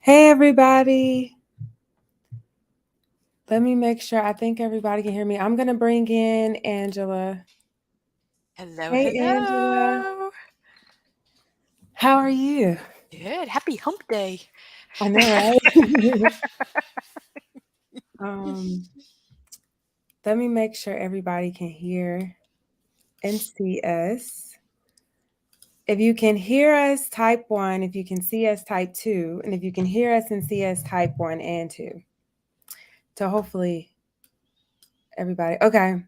Hey, everybody. Let me make sure. I think everybody can hear me. I'm going to bring in Angela. Hello, Hey, Angela. hello. How are you? Good. Happy hump day. I know, right? um, Let me make sure everybody can hear and see us. If you can hear us, type 1. If you can see us, type 2. And if you can hear us and see us, type 1 and 2. So hopefully everybody. Okay.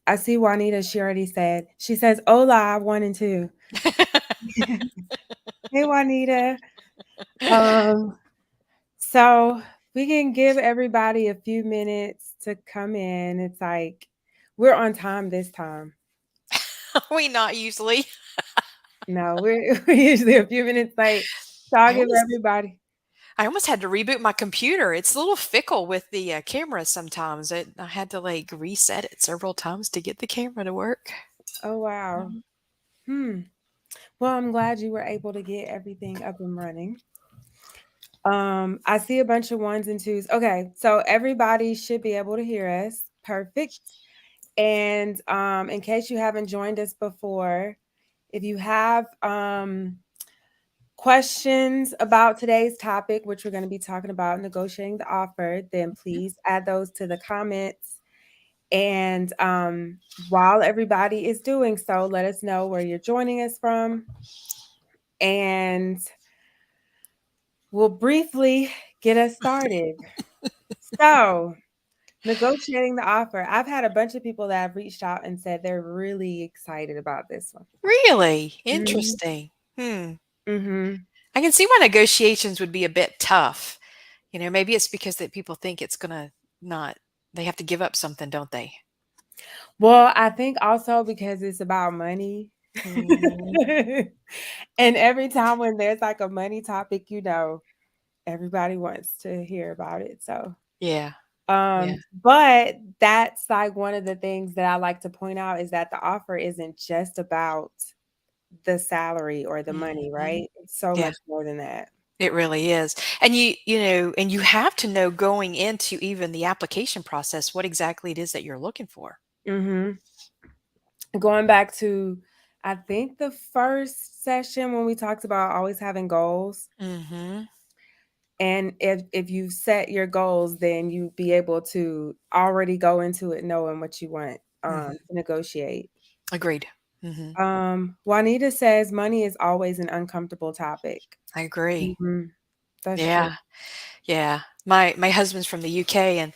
I see Juanita. She already said. She says, Hola, 1 and 2. Hey, Juanita. Um, so we can give everybody a few minutes to come in. It's like we're on time this time. We not usually. No, we're usually a few minutes late. So I'll I give almost everybody. I almost had to reboot my computer. It's a little fickle with the camera sometimes. I had to like reset it several times to get the camera to work. Oh wow. Mhm. Hmm. Well, I'm glad you were able to get everything up and running. I see a bunch of ones and twos. Okay, so everybody should be able to hear us. Perfect. And in case you haven't joined us before, if you have questions about today's topic, which we're going to be talking about negotiating the offer, then please add those to the comments. And while everybody is doing so, let us know where you're joining us from. And we'll briefly get us started. So, negotiating the offer. I've had a bunch of people that have reached out and said they're really excited about this one. Really Mm-hmm. interesting. Hmm. Mm-hmm. I can see why negotiations would be a bit tough. Maybe it's because that people think it's gonna not. They have to give up something, don't they? Well, I think also because it's about money. Mhm. And every time when there's like a money topic, everybody wants to hear about it. So, Yeah. Yeah. but that's like one of the things that I like to point out is that the offer isn't just about the salary or the money, Mhm. right? It's so Yeah. much more than that. It really is. And you have to know going into even the application process what exactly it is that you're looking for. Hmm. Going back to, I think the first session when we talked about always having goals. Mhm. And if you set your goals, then you be able to already go into it knowing what you want Mhm. to negotiate. Agreed. Mhm. Juanita says money is always an uncomfortable topic. I agree. Hmm. That's true. Yeah. Yeah. My husband's from the UK, and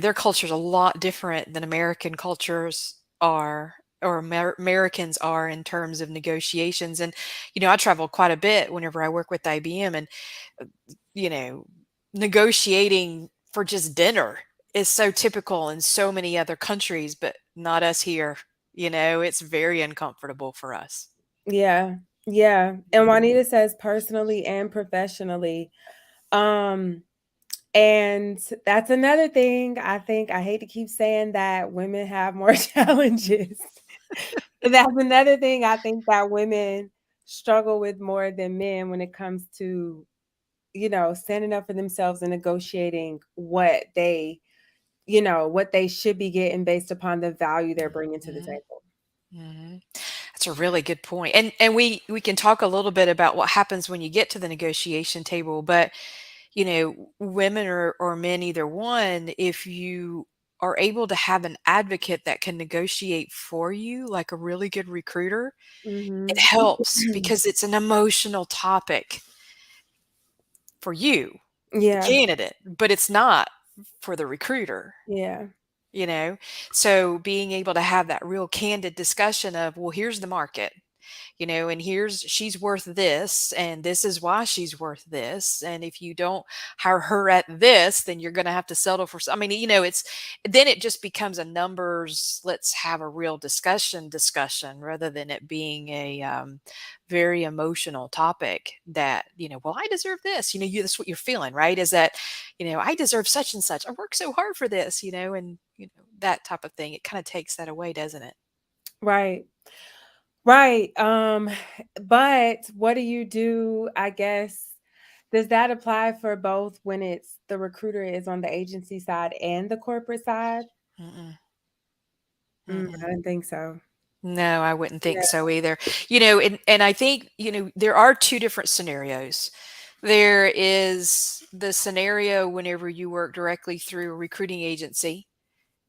their culture's a lot different than American cultures are, or Americans are, in terms of negotiations. And I travel quite a bit whenever I work with IBM, and uh, you know negotiating for just dinner is so typical in so many other countries, but not us here. It's very uncomfortable for us. Yeah. Yeah. And Mhm. Juanita says personally and professionally. Um, and that's another thing. I think I hate to keep saying that women have more challenges. But that's another thing I think that women struggle with more than men when it comes to, standing up for themselves and negotiating what they should be getting based upon the value they're bringing to the Mhm. table. Mhm. That's a really good point. And we can talk a little bit about what happens when you get to the negotiation table, but women or men, either one, if you are able to have an advocate that can negotiate for you, like a really good recruiter, it Mhm. helps because it's an emotional topic for you, the Yeah. candidate, but it's not for the recruiter. Yeah. you know so being able to have that real candid discussion of, well, here's the market, and she's worth this, and this is why she's worth this, and if you don't hire her at this, then you're going to have to settle for I mean, it's then it just becomes a numbers, let's have a real discussion rather than it being a very emotional topic that, well, I deserve this, that's what you're feeling, right? Is that, I deserve such and such, I work so hard for this, and that type of thing, it kind of takes that away, doesn't it? Right. Right. But what do you do, I guess, Does that apply for both when it's the recruiter is on the agency side and the corporate side? Mm-mm, I mm-mm. didn't think so. No, I wouldn't think Yeah. so either. And I think, there are two different scenarios. There is the scenario whenever you work directly through a recruiting agency,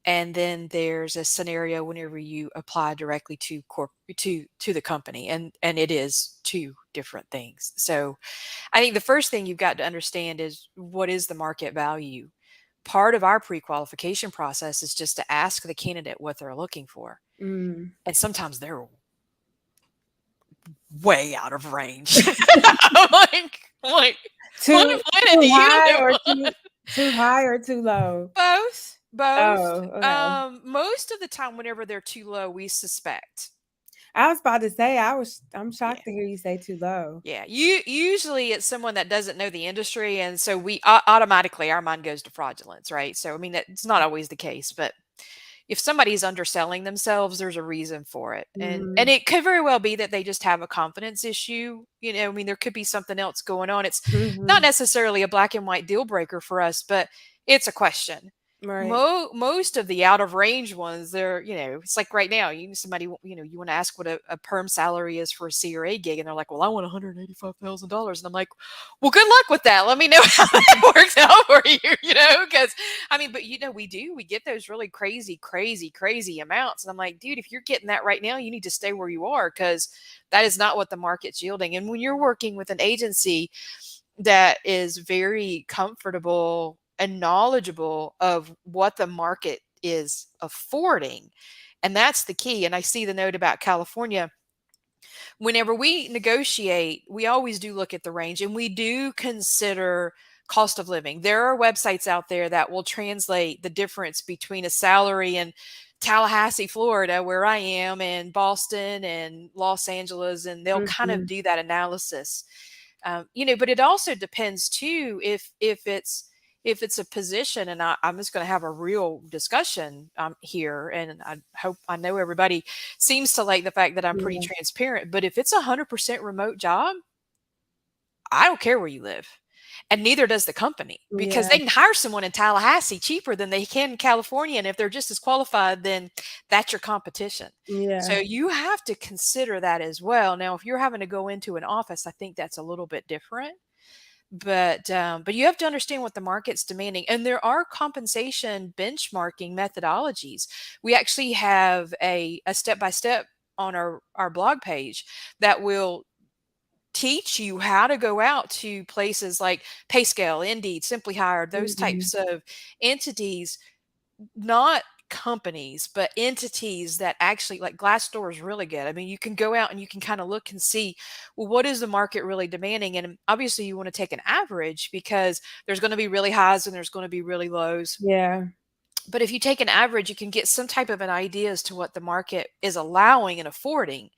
and then there's a scenario whenever you apply directly to the company, and it is two different things. So, I think the first thing you've got to understand is, what is the market value? Part of our pre-qualification process is just to ask the candidate what they're looking for. Mm. And sometimes they're way out of range. I'm like, Too what planet do you high live or on? too high or too low? Both, both. Oh, okay. Most of the time, whenever they're too low, we suspect. I was about to say I'm Yeah. shocked to hear you say too low. Yeah, usually it's someone that doesn't know the industry, and so we automatically our mind goes to fraudulence, right? So I mean, that's not always the case, but if somebody's underselling themselves, there's a reason for it. And Mhm. it could very well be that they just have a confidence issue. I mean, there could be something else going on. It's not Mhm. necessarily a black and white deal breaker for us, but it's a question. Right. Most of the out of range ones, they're, it's like right now, somebody, you want to ask what a perm salary is for a CRA gig, and they're like, well, I want $185,000. And I'm like, well, good luck with that. Let me know how that works out for you, because I mean, but we get those really crazy, crazy, crazy amounts. And I'm like, dude, if you're getting that right now, you need to stay where you are, because that is not what the market's yielding. And when you're working with an agency that is very comfortable and knowledgeable of what the market is affording, and that's the key. And I see the note about California. Whenever we negotiate, we always do look at the range, and we do consider cost of living. There are websites out there that will translate the difference between a salary in Tallahassee, Florida, where I am, and Boston and Los Angeles, and they'll kind of Mhm. do that analysis. But it also depends too, if it's a position, and I'm just going to have a real discussion here, and I know everybody seems to like the fact that I'm pretty Yeah. transparent. But if it's 100% remote job, I don't care where you live. And neither does the company, because Yeah. they can hire someone in Tallahassee cheaper than they can in California. And if they're just as qualified, then that's your competition. So Yeah. you have to consider that as well. Now, if you're having to go into an office, I think that's a little bit different. But you have to understand what the market's demanding, and there are compensation benchmarking methodologies. We actually have a step by step on our blog page that will teach you how to go out to places like PayScale, Indeed, Simply Hired, those Mhm. types of entities, not companies, but entities that actually, like Glassdoor is really good. I mean, you can go out and you can kind of look and see, well, what is the market really demanding? And obviously, you want to take an average, because there's going to be really highs and there's going to be really lows. Yeah. But if you take an average, you can get some type of an idea as to what the market is allowing and affording,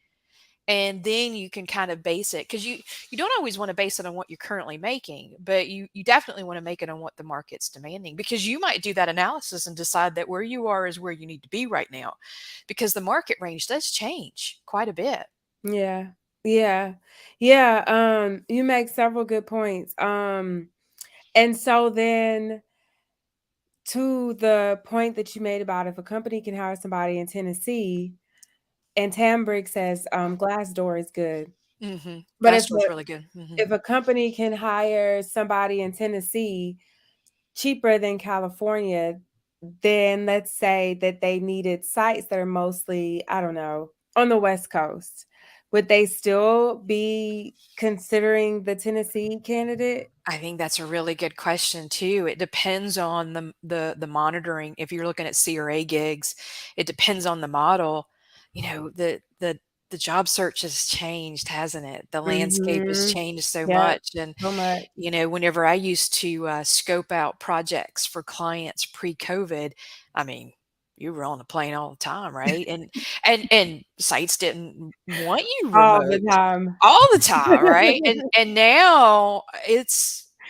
and then you can kind of base it, because you don't always want to base it on what you're currently making, but you definitely want to make it on what the market's demanding, because you might do that analysis and decide that where you are is where you need to be right now, because the market range does change quite a bit. Yeah. Yeah. Yeah. You make several good points. And so then to the point that you made about if a company can hire somebody in Tennessee, and Tambrick says Glassdoor is good. But Glassdoor is really good. if a company can hire somebody in Tennessee cheaper than California, then let's say that they needed sites that are mostly, I don't know, on the West Coast. Would they still be considering the Tennessee candidate? I think that's a really good question too. It depends on the monitoring. If you're looking at CRA gigs, it depends on the model. The job search has changed, hasn't it? The landscape has Mhm. changed so Yep, much. And so much. whenever I used to scope out projects for clients pre-COVID, I mean, you were on the plane all the time, right? And sites didn't want you All the remote time. all the time, right? And now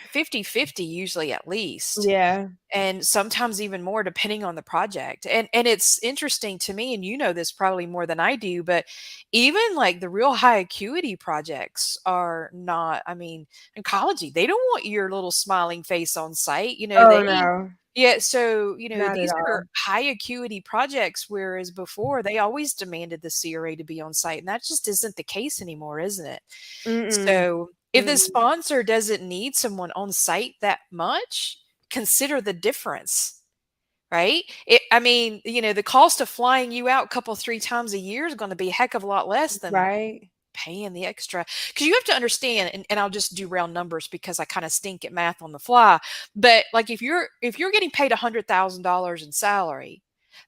50-50 usually at least, Yeah. and sometimes even more depending on the project. And it's interesting to me, and you know this probably more than I do, but even like the real high acuity projects are not, I mean, oncology, they don't want your little smiling face on site. Oh, They no. yeah, so, Not at these all. are high acuity projects, whereas before they always demanded the CRA to be on site, and that just isn't the case anymore, isn't it? Mm-mm. So, if the Mm-mm. sponsor doesn't need someone on site that much, consider the difference, right? I mean, the cost of flying you out a couple, 3 times a year is gonna be a heck of a lot less than Right? paying the extra. Because you have to understand, and I'll just do round numbers because I kinda stink at math on the fly, but, like, if you're getting paid $100,000 in salary,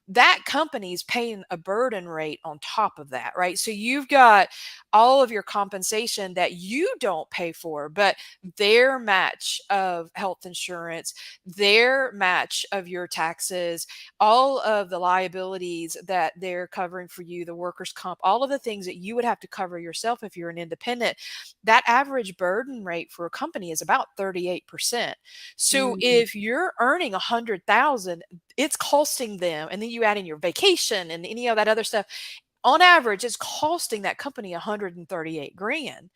that company's paying a burden rate on top of that, right? So you've got all of your compensation that you don't pay for, but their match of health insurance, their match of your taxes, all of the liabilities that they're covering for you, the workers' comp, all of the things that you would have to cover yourself if you're an independent. That average burden rate for a company is about 38%. So Mhm. if you're earning 100,000, it's costing them, and then you add in your vacation and any of that other stuff, on average it's costing that company 138 grand.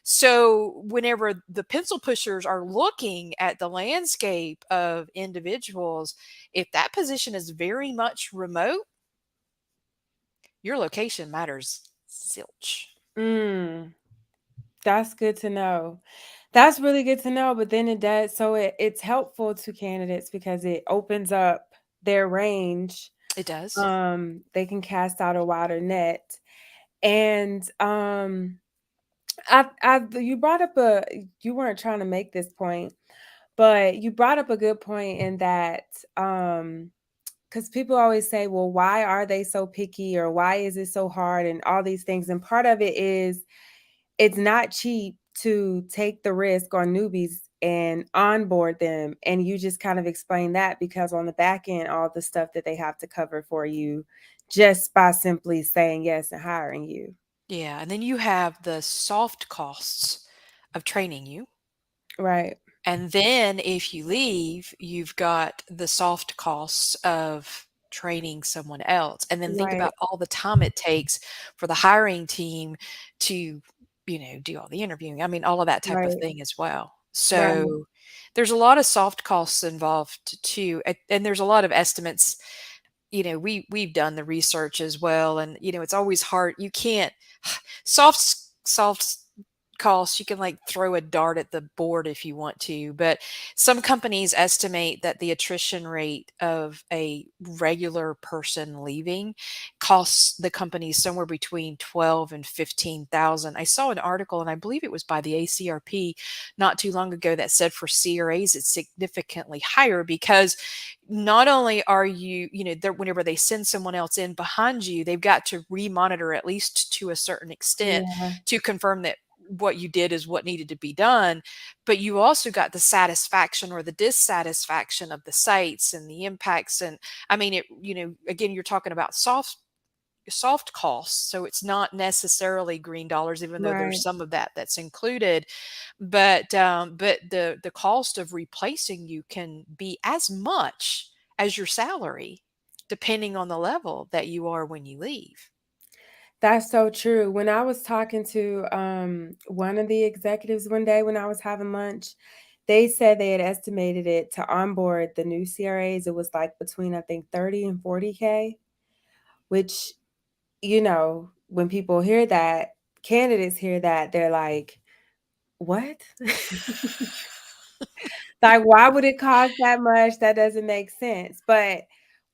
So whenever the pencil pushers are looking at the landscape of individuals, if that position is very much remote, your location matters zilch. Mm. That's good to know. That's really good to know, but then it does so it's helpful to candidates because it opens up their range. It does. They can cast out a wider net. And I you brought up a you weren't trying to make this point, but you brought up a good point in that because people always say, well, why are they so picky or why is it so hard and all these things. And part of it is it's not cheap to take the risk on newbies and onboard them. And you just kind of explain that because on the back end, all the stuff that they have to cover for you just by simply saying yes and hiring you. Yeah, and then you have the soft costs of training you. Right. And then if you leave, you've got the soft costs of training someone else. And then think Right. about all the time it takes for the hiring team to, do all the interviewing. I mean, all of that type of Right. thing as well. Right. So there's a lot of soft costs involved too. And there's a lot of estimates. We've done the research as well. And, it's always hard. You can't soft costs, you can like throw a dart at the board if you want to, but some companies estimate that the attrition rate of a regular person leaving costs the company somewhere between 12 and 15,000. I saw an article, and I believe it was by the ACRP not too long ago, that said for CRAs it's significantly higher because not only are whenever they send someone else in behind you, they've got to remonitor at least to a certain extent Yeah. to confirm that what you did is what needed to be done, but you also got the satisfaction or the dissatisfaction of the sites and the impacts. And I mean, again, you're talking about soft costs, so it's not necessarily green dollars, even though there's Right. some of that that's included. But the cost of replacing you can be as much as your salary, depending on the level that you are when you leave. That's so true. When I was talking to one of the executives one day when I was having lunch, they said they had estimated it to onboard the new CRAs. It was like between I think 30 and 40K, which, when people hear that, candidates hear that, they're like, what? Like, why would it cost that much? That doesn't make sense. But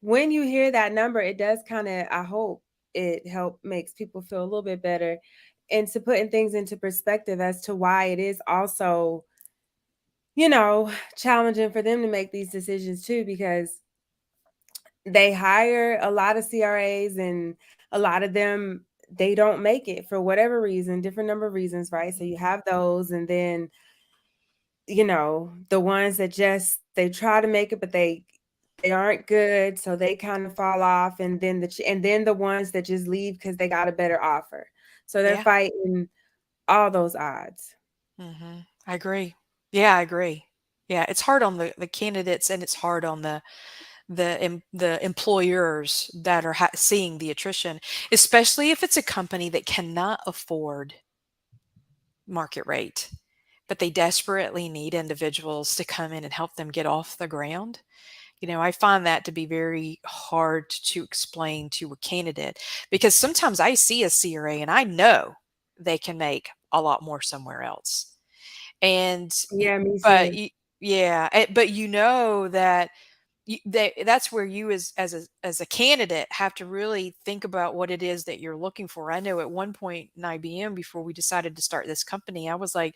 when you hear that number, it does kind of, I hope it help makes people feel a little bit better into putting things into perspective as to why it is also, challenging for them to make these decisions too, because they hire a lot of CRAs and a lot of them they don't make it for whatever reason, different number of reasons, right? So you have those and then the ones that just they try to make it, but they aren't good, so they kind of fall off, and then the ones that just leave because they got a better offer. So they're Yeah. fighting all those odds. I agree. Yeah, I agree. Yeah, it's hard on the candidates, and it's hard on the employers that are seeing the attrition, especially if it's a company that cannot afford market rate, but they desperately need individuals to come in and help them get off the ground. I find that to be very hard to explain to a candidate, because sometimes I see a CRA and I know they can make a lot more somewhere else. And Yeah, me but too. yeah, but that that's where you, as a candidate, have to really think about what it is that you're looking for. I know at one point in IBM, before we decided to start this company, I was like,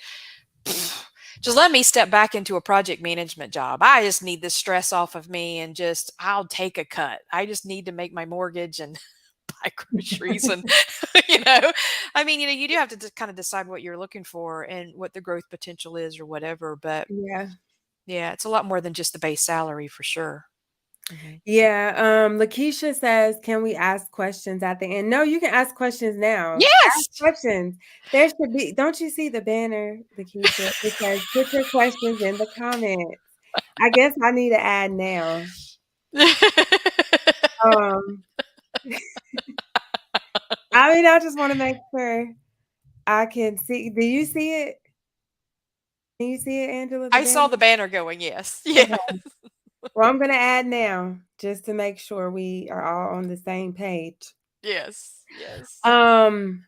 "Pfft, just let me step back into a project management job. I just need the stress off of me, and just I'll take a cut. I just need to make my mortgage and buy groceries and you know, I mean, you do have to kind of decide what you're looking for and what the growth potential is or whatever. But Yeah. yeah, it's a lot more than just the base salary for sure. Mhm. Yeah, Lakeisha says, "Can we ask questions at the end?" No, you can ask questions now. Ask Yes. questions. There should be, don't you see the banner, Lakeisha? It says, "Put your questions in the comments." I guess I need to add now. Um, I mean, I just wanna make sure I can see. Do you see it? Can you see it, Angela, the I saw banner? the banner going, yes. Okay. Yes. Well, I'm gonna add now just to make sure we are all on the same page. Yes. Yes. Um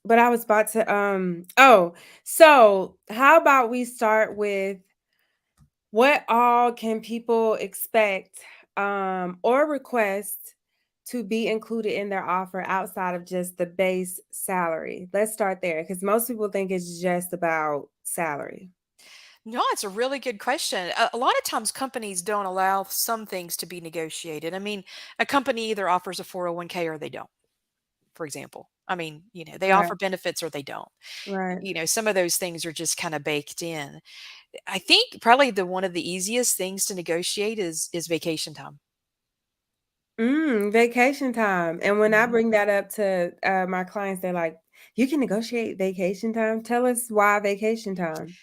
But I was about to so how about we start with what all can people expect or request to be included in their offer outside of just the base salary? Let's start there because most people think it's just about salary. No, it's a really good question. A lot of times companies don't allow some things to be negotiated. I mean, a company either offers a 401k or they don't, for example. I mean, they Right. offer benefits or they don't. Right. Some of those things are just kind of baked in. I think probably the one of the easiest things to negotiate is vacation time. Vacation time. And when I Mhm. bring that up to my clients, they're like, "You can negotiate vacation time? Tell us why vacation time."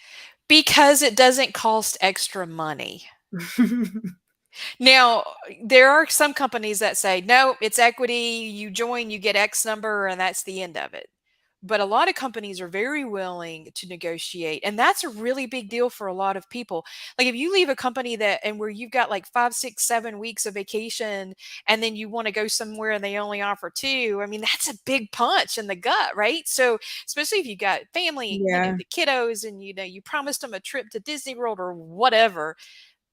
Because it doesn't cost extra money. Now, there are some companies that say, "No, it's equity. You join, you get X number, and that's the end of it." But a lot of companies are very willing to negotiate, and that's a really big deal for a lot of people. Like if you leave a company where you've got like 5, 6, 7 weeks of vacation, and then you want to go somewhere and they only offer 2, I mean, that's a big punch in the gut, right? So, especially if you got family, Yeah. the kiddos, and you promised them a trip to Disney World or whatever,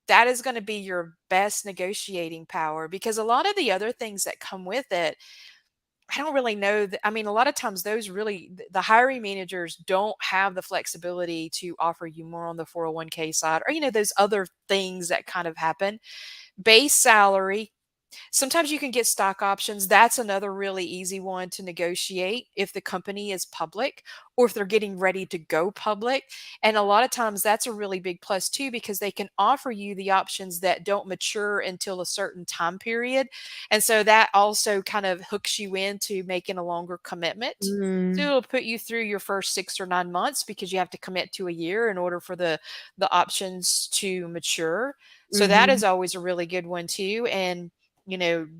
that is going to be your best negotiating power, because a lot of the other things that come with it, I don't really know that. I mean, a lot of times those really, the hiring managers don't have the flexibility to offer you more on the 401k side, or, those other things that kind of happen. Base salary. Sometimes you can get stock options. That's another really easy one to negotiate if the company is public or if they're getting ready to go public. And a lot of times that's a really big plus too, because they can offer you the options that don't mature until a certain time period. And so that also kind of hooks you into making a longer commitment. So Mm, it'll put you through your first 6 or 9 months, because you have to commit to a year in order for the options to mature. So that mhm. is always a really good one too. And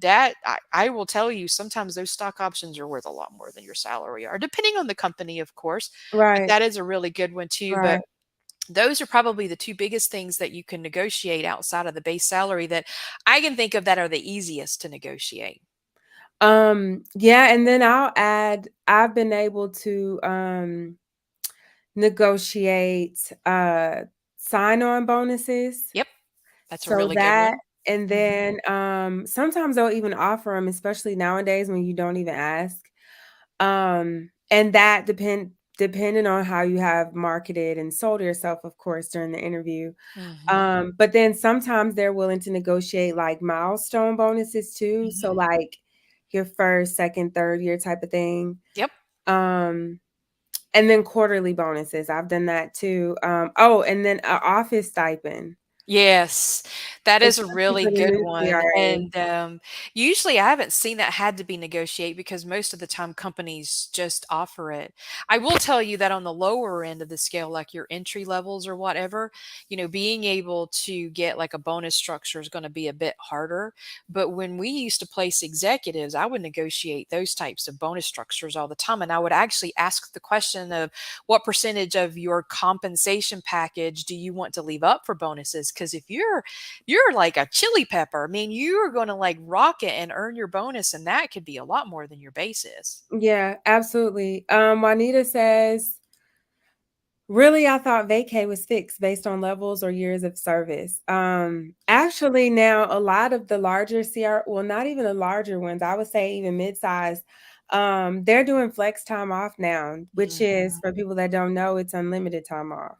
that I will tell you, sometimes those stock options are worth a lot more than your salary are, depending on the company, of course. But Right, that is a really good one too. right. But those are probably the two biggest things that you can negotiate outside of the base salary that I can think of that are the easiest to negotiate. Yeah, and then I'll add, I've been able to negotiate sign-on bonuses. Yep, that's a So really good that, one. and Mhm. then sometimes they'll even offer them, especially nowadays when you don't even ask. And that depending on how you have marketed and sold yourself, of course, during the interview. Mhm. But then sometimes they're willing to negotiate like milestone bonuses too. So Mhm. like your first, second, third year type of thing. Yep. Um, and then quarterly bonuses. I've done that too. Oh, and then a office stipend. Yes, that is a especially really for the good new one, CRA. and, usually I haven't seen that had to be negotiate because most of the time companies just offer it. I will tell you that on the lower end of the scale, like your entry levels or whatever, being able to get like a bonus structure is gonna be a bit harder, but when we used to place executives, I would negotiate those types of bonus structures all the time, and I would actually ask the question of, "What percentage of your compensation package do you want to leave up for bonuses?" Because if you're like a chili pepper, I mean, you are going to like rock it and earn your bonus, and that could be a lot more than your base is. Yeah, absolutely. Juanita says, really, I thought vacay was fixed based on levels or years of service. Actually, now a lot of the larger CR, well, not even the larger ones, I would say even mid-size, they're doing flex time off now, which is Mhm. for people that don't know, it's unlimited time off.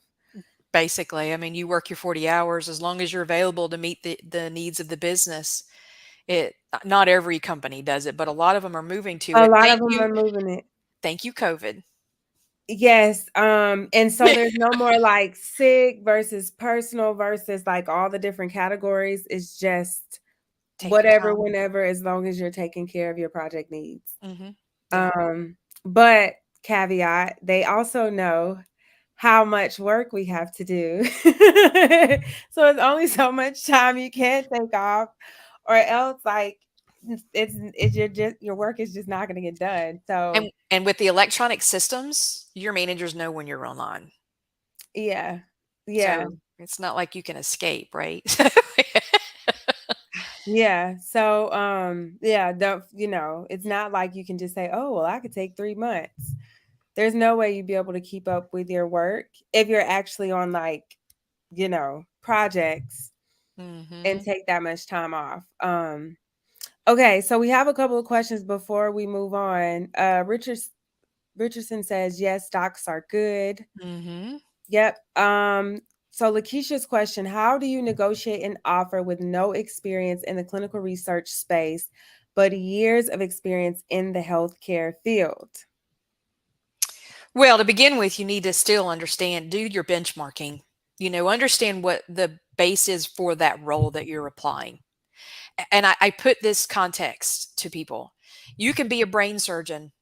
Basically, I mean, you work your 40 hours as long as you're available to meet the needs of the business. It not every company does it, but a lot of them are moving to A it. lot of them are moving it. Thank you, COVID. Yes, and so there's no more like sick versus personal versus like all the different categories. It's just Take your whatever, time. whenever, as long as you're taking care of your project needs. Mhm. Yeah. Um, but caveat, they also know how much work we have to do. So it's only so much time you can take off, or else like it's your work is just not gonna get done. So And with the electronic systems, your managers know when you're online. yeah. Yeah. So, it's not like you can escape, right? Yeah. So yeah, don't it's not like you can just say, "Oh, well, I could take 3 months." There's no way you'd be able to keep up with your work if you're actually on like, projects and Mhm. take that much time off. Okay, so we have a couple of questions before we move on. Richardson says, "Yes, stocks are good." Mhm. Yep. So Lakeisha's question, how do you negotiate an offer with no experience in the clinical research space, but years of experience in the healthcare field? Well, to begin with, you need to still do your benchmarking. Understand what the base is for that role that you're applying. And I put this context to people. You can be a brain surgeon,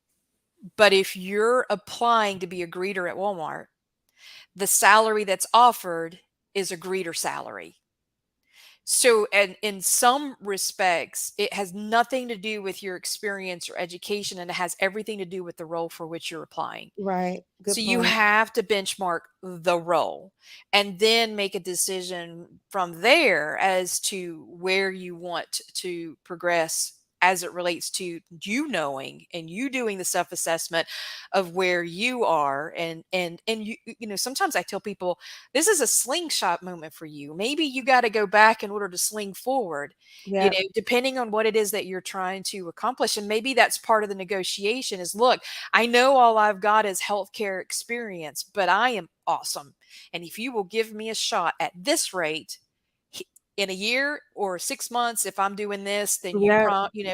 but if you're applying to be a greeter at Walmart, the salary that's offered is a greeter salary. So, and in some respects, it has nothing to do with your experience or education, and it has everything to do with the role for which you're applying. Right. So Good you point. have to benchmark the role and then make a decision from there as to where you want to progress as it relates to you knowing and you doing the self assessment of where you are and sometimes I tell people this is a slingshot moment for you. Maybe you got to go back in order to sling forward, Yep. depending on what it is that you're trying to accomplish, and maybe that's part of the negotiation is, look, I know all I've got is healthcare experience, but I am awesome. And if you will give me a shot at this rate in a year or 6 months, if I'm doing this, then Yep.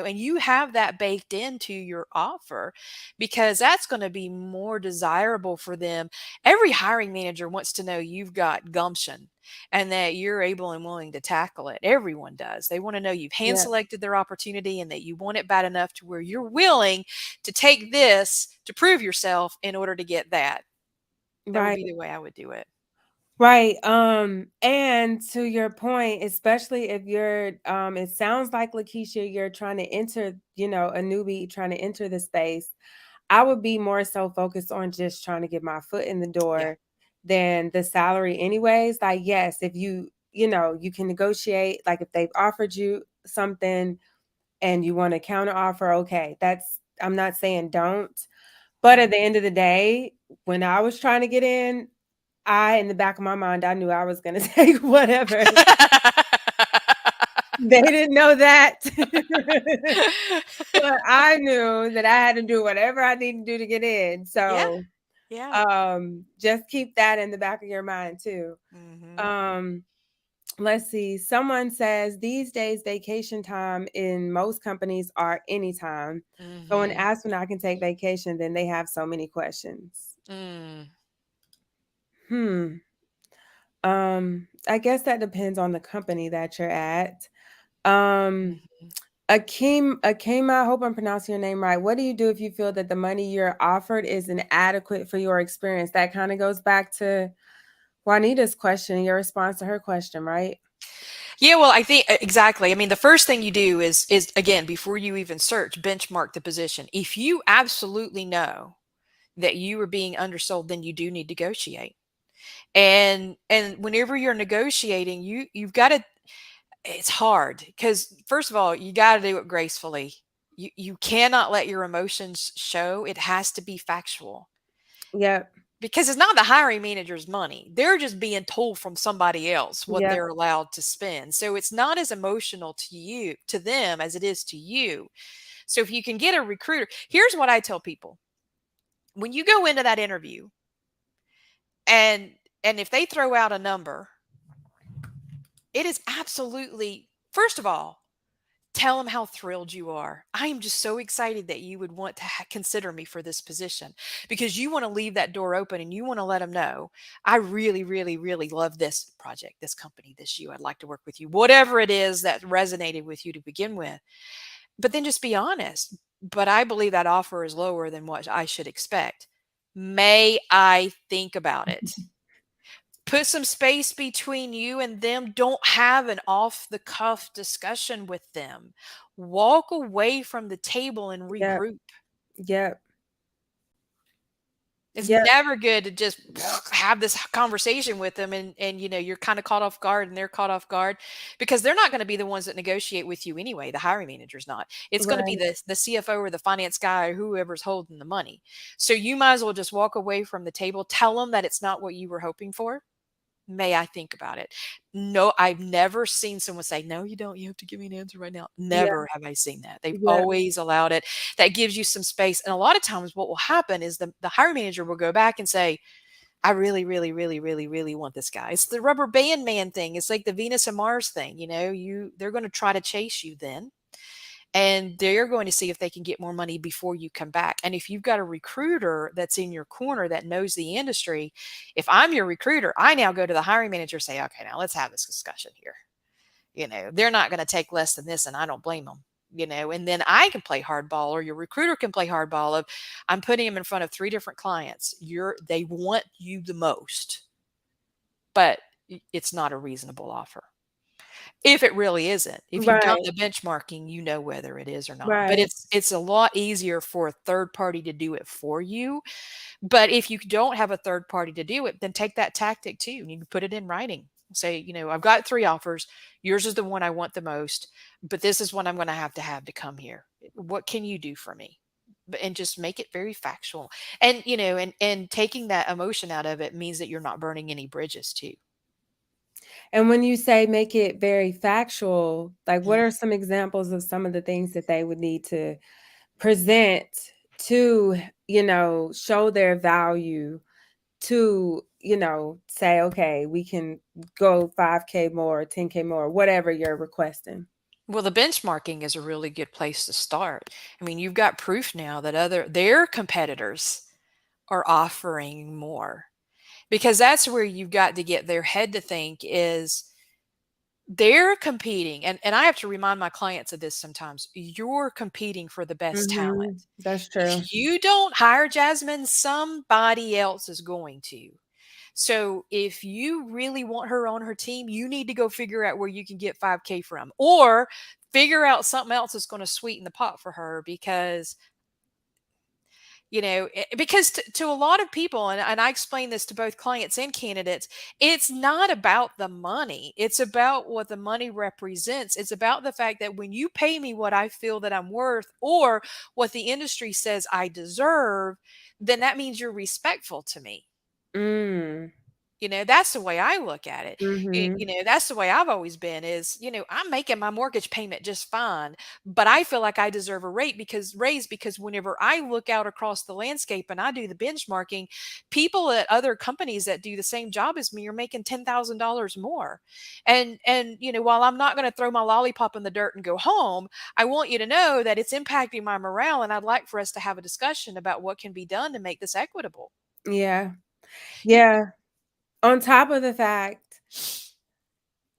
and you have that baked into your offer because that's going to be more desirable for them. Every hiring manager wants to know you've got gumption and that you're able and willing to tackle it. Everyone does. They want to know you've hand Yep. selected their opportunity and that you want it bad enough to where you're willing to take this to prove yourself in order to get that. That would Right. be the way I would do it. Right. And to your point, especially if you're it sounds like Lakeisha, you're trying to enter, a newbie trying to enter the space. I would be more so focused on just trying to get my foot in the Yeah. door than the salary anyways. Like, yes, if you can negotiate, like if they've offered you something and you want a counter offer, okay. I'm not saying don't. But at the end of the day, when I was trying to get in, in the back of my mind, I knew I was gonna take whatever. They didn't know that. But I knew that I had to do whatever I need to do to get in. Yeah. So, Yeah. just keep that in the back of your mind too. Mhm. Um, let's see. Someone says these days vacation time in most companies are anytime. So when Mhm. asked when I can take vacation, then they have so many questions. Mm. Hmm. I guess that depends on the company that you're at. Um, Mhm. Akeem, I hope I'm pronouncing your name right. What do you do if you feel that the money you're offered is inadequate for your experience? That kind of goes back to Juanita's question, your response to her question, right? Yeah, well, I think exactly. I mean, the first thing you do is again, before you even search, benchmark the position. If you absolutely know that you are being undersold, then you do need to negotiate. And whenever you're negotiating, you've got to, it's hard because first of all, you got to do it gracefully. You cannot let your emotions show. It has to be factual Yep. because it's not the hiring manager's money. They're just being told from somebody else what Yep. they're allowed to spend. So it's not as emotional to you, to them, as it is to you. So if you can get a recruiter, here's what I tell people. When you go into that interview and if they throw out a number, it is absolutely, first of all, tell them how thrilled you are. I am just so excited that you would want to consider me for this position because you want to leave that door open and you want to let them know, I really, really, really love this project, this company, this you. I'd like to work with you, whatever it is that resonated with you to begin with. But then just be honest. But I believe that offer is lower than what I should expect. May I think about it? Put some space between you and them. Don't have an off the cuff discussion with them. Walk away from the table and Yep. regroup. Yep. It's Yep. never good to just have this conversation with them and you're kind of caught off guard and they're caught off guard because they're not going to be the ones that negotiate with you anyway. The hiring manager's not. It's going to be Right. the CFO or the finance guy or whoever's holding the money. So you might as well just walk away from the table, tell them that it's not what you were hoping for. May I think about it? No, I've never seen someone say, "No, you don't. You have to give me an answer right now." Yeah. Never have I seen that. They've Yeah. always allowed it. That gives you some space. And a lot of times what will happen is the hiring manager will go back and say, "I really, really, really, really, really want this guy." It's the rubber band man thing. It's like the Venus and Mars thing, they're going to try to chase you then. And they're going to see if they can get more money before you come back. And if you've got a recruiter that's in your corner that knows the industry, if I'm your recruiter, I now go to the hiring manager and say, okay, now let's have this discussion here. They're not going to take less than this, and I don't blame them. And then I can play hardball, or your recruiter can play hardball of, I'm putting them in front of three different clients. They want you the most, but it's not a reasonable offer. If it really isn't. If you've done Right. the benchmarking, you know whether it is or not. But Right. it's a lot easier for a third party to do it for you. But if you don't have a third party to do it, then take that tactic too. You can put it in writing. Say, I've got three offers. Yours is the one I want the most, but this is what I'm going to have to come here. What can you do for me? And just make it very factual. And and taking that emotion out of it means that you're not burning any bridges too. And when you say make it very factual, like what Mm. are some examples of some of the things that they would need to present to, show their value to, say, okay, we can go 5K more, 10K more, whatever you're requesting. Well, the benchmarking is a really good place to start. I mean, you've got proof now that their competitors are offering more because that's where you've got to get their head to think is they're competing. And I have to remind my clients of this sometimes. You're competing for the best talent. That's true. If you don't hire Jasmine, somebody else is going to. So if you really want her on her team, you need to go figure out where you can get 5K from, or figure out something else that's going to sweeten the pot for her because because to a lot of people, and I explain this to both clients and candidates, it's not about the money. It's about what the money represents. It's about the fact that when you pay me what I feel that I'm worth or what the industry says I deserve, then that means you're respectful to me. Mm. That's the way I look at it. Mhm. That's the way I've always been is, I'm making my mortgage payment just fine, but I feel like I deserve a raise because whenever I look out across the landscape and I do the benchmarking, people at other companies that do the same job as me are making $10,000 more. And while I'm not going to throw my lollipop in the dirt and go home, I want you to know that it's impacting my morale and I'd like for us to have a discussion about what can be done to make this equitable. Yeah. Yeah. On top of the fact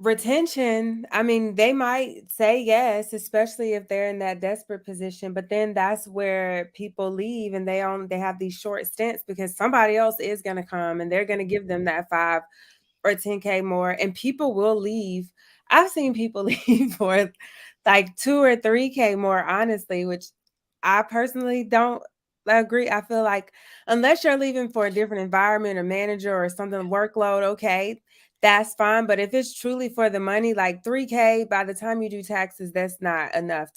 retention, I mean, they might say yes, especially if they're in that desperate position, but then that's where people leave and they have these short stints because somebody else is going to come and they're going to give them that 5 or 10K more, and people will leave. I've seen people leave for like 2 or 3K more, honestly, which I personally don't agree. I feel like unless you're leaving for a different environment or manager or something workload, okay, that's fine. But if it's truly for the money, like 3K, by the time you do taxes, that's not enough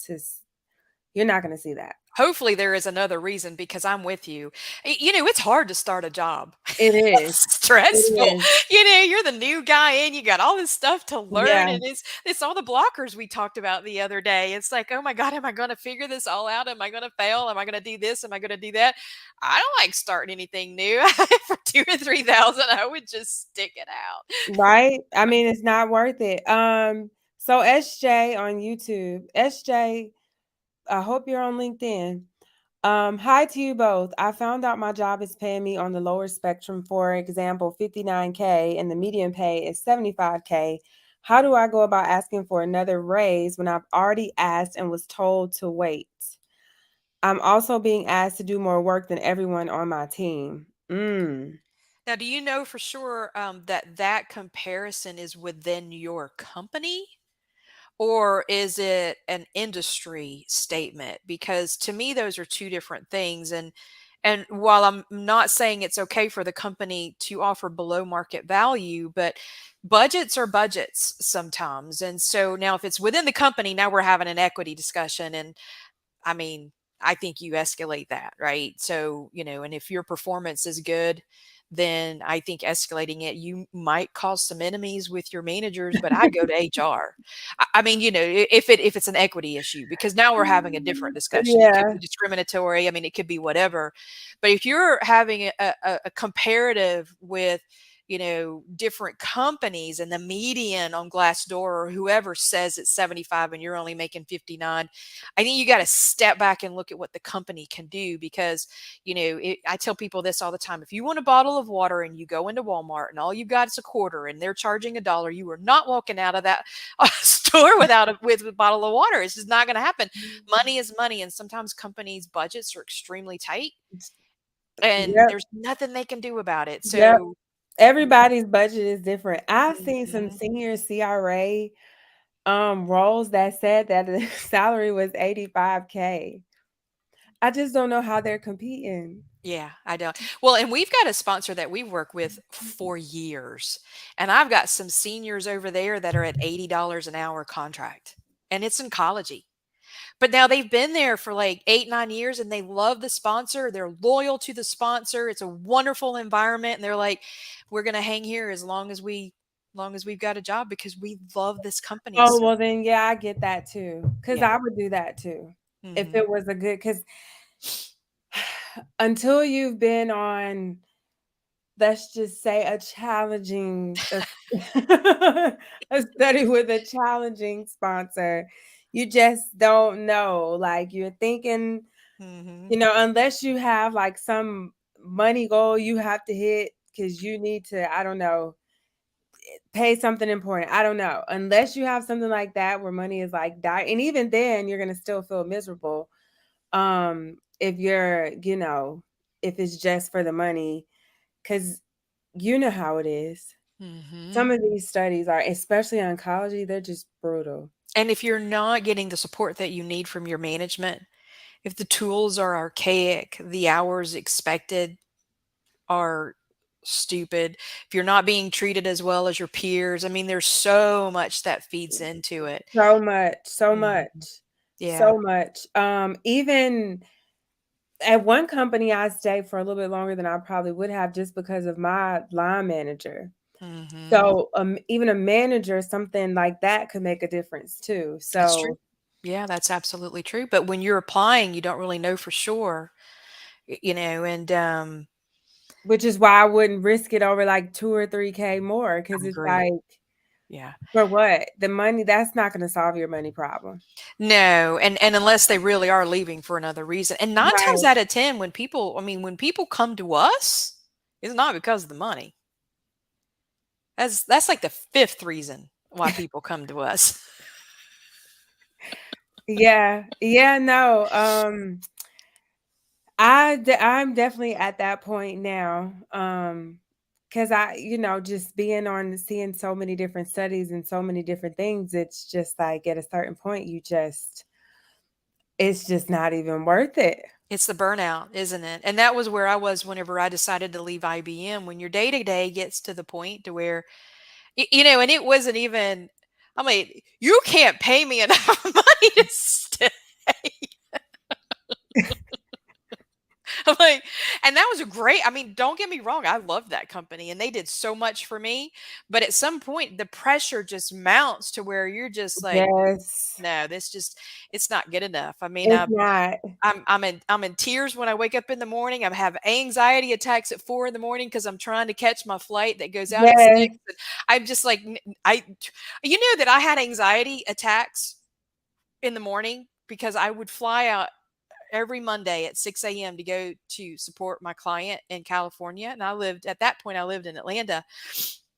you're not going to see that. Hopefully there is another reason because I'm with you. You know, it's hard to start a job. It is. It's It stressful. is. You know, you're the new guy in, you got all this stuff to learn, Yeah. and it's all the blockers we talked about the other day. It's like, "Oh my god, am I gonna figure this all out? Am I gonna fail? Am I gonna do this? Am I gonna do that?" I don't like starting anything new. For 2 or 3,000, I would just stick it out. Right? I mean, it's not worth it. So SJ on YouTube. SJ, I hope you're on LinkedIn. Hi to you both. I found out my job is paying me on the lower spectrum, for example, 59K, and the median pay is 75K. How do I go about asking for another raise when I've already asked and was told to wait? I'm also being asked to do more work than everyone on my team. Now, do you know for sure, that that comparison is within your company? Or is it an industry statement? Because to me, those are two different things. And while I'm not saying it's okay for the company to offer below market value, but budgets are budgets sometimes. And so now if it's within the company, now we're having an equity discussion. And I mean, I think you escalate that, right? So, you know, and if your performance is good, then I think escalating it, you might cause some enemies with your managers, but I go to HR. I mean, you know, if it's an equity issue, because now we're having a different discussion. It could Yeah. be discriminatory. I mean, it could be whatever. But if you're having a comparative with, you know, different companies and the median on Glassdoor or whoever says it's 75 and you're only making 59, I think you got to step back and look at what the company can do because, you know, I tell people this all the time. If you want a bottle of water and you go into Walmart and all you got is a quarter and they're charging $1, you are not walking out of that store with a bottle of water. It's just not going to happen. Money is money, and sometimes companies' budgets are extremely tight, and Yep. there's nothing they can do about it. Yep. So, Everybody's budget is different. I've seen some mhm. senior CRA roles that said that the salary was 85K. I just don't know how they're competing. Yeah, I don't. Well, and we've got a sponsor that we work with for years, and I've got some seniors over there that are at $80 an hour contract, and it's oncology. But now they've been there for like 8, 9 years and they love the sponsor. They're loyal to the sponsor. It's a wonderful environment. And they're like, we're gonna hang here long as we've got a job because we love this company Oh, so well then yeah, I get that too. Cause yeah. I would do that too. If Mhm. it was a good cause until you've been on, let's just say a challenging a study with a challenging sponsor, you just don't know. Like you're thinking, Mhm. you know, unless you have like some money goal you have to hit because you need to, I don't know, pay something important. I don't know. Unless you have something like that where money is like die, and even then you're gonna still feel miserable. If you're, you know, if it's just for the money, because you know how it is. Mhm. Some of these studies are, especially oncology, they're just brutal. And if you're not getting the support that you need from your management, if the tools are archaic, the hours expected are stupid, if you're not being treated as well as your peers, I mean, there's so much that feeds into it. So much, so Mhm. much, Yeah. so much. Even at one company, I stayed for a little bit longer than I probably would have just because of my line manager. Mhm. So, even a manager, something like that could make a difference too. That's true. So, Yeah, that's absolutely true, but when you're applying, you don't really know for sure, you know, and, which is why I wouldn't risk it over like 2 or 3K more because I it's agree. like, Yeah. for what? The money, that's not gonna solve your money problem. No, and unless they really are leaving for another reason, and 9 times Right. out of 10, when people I mean, when people come to us, it's not because of the money. That's like the 5th reason. why people come to us. Yeah. Yeah, no. I'm definitely at that point now. Cause just being on seeing so many different studies and so many different things, it's just like at a certain point it's just not even worth it. It's the burnout, isn't it? And that was where I was whenever I decided to leave IBM. When your day to day gets to the point to where, and it wasn't even, I mean, you can't pay me enough money to stay. I'm like, and that was a great, I mean, don't get me wrong. I loved that company and they did so much for me. But at some point, the pressure just mounts to where you're just like, Yes. no, it's not good enough. I mean, It's not. I'm in tears when I wake up in the morning. I have anxiety attacks at 4 in the morning because I'm trying to catch my flight that goes out at 6. Yes. And I'm just like, you know that I had anxiety attacks in the morning because I would fly out every Monday at 6 a.m. to go to support my client in California. And at that point, I lived in Atlanta.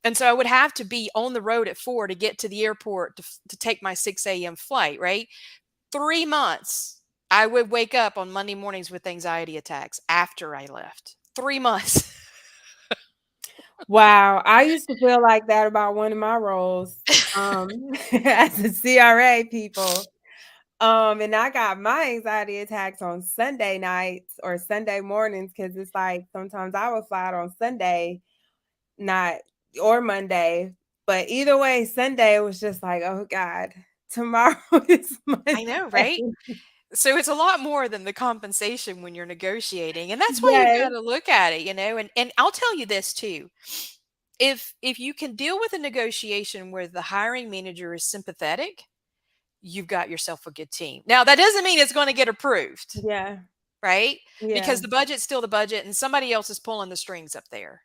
And so I would have to be on the road at 4 to get to the airport to take my 6 a.m. flight, right? 3 months, I would wake up on Monday mornings with anxiety attacks after I left. 3 months. Wow. I used to feel like that about one of my roles, as a CRA people. And I got my anxiety attacks on Sunday nights or Sunday mornings because it's like sometimes I would fly out on Sunday, not or Monday. But either way, Sunday was just like, oh God, tomorrow is I Monday. know, right? So it's a lot more than the compensation when you're negotiating. And that's why you've Yes, got to look at it, and I'll tell you this too. If you can deal with a negotiation where the hiring manager is sympathetic, you've got yourself a good team. Now, that doesn't mean it's going to get approved, yeah, right? yeah, Because the budget's still the budget and somebody else is pulling the strings up there.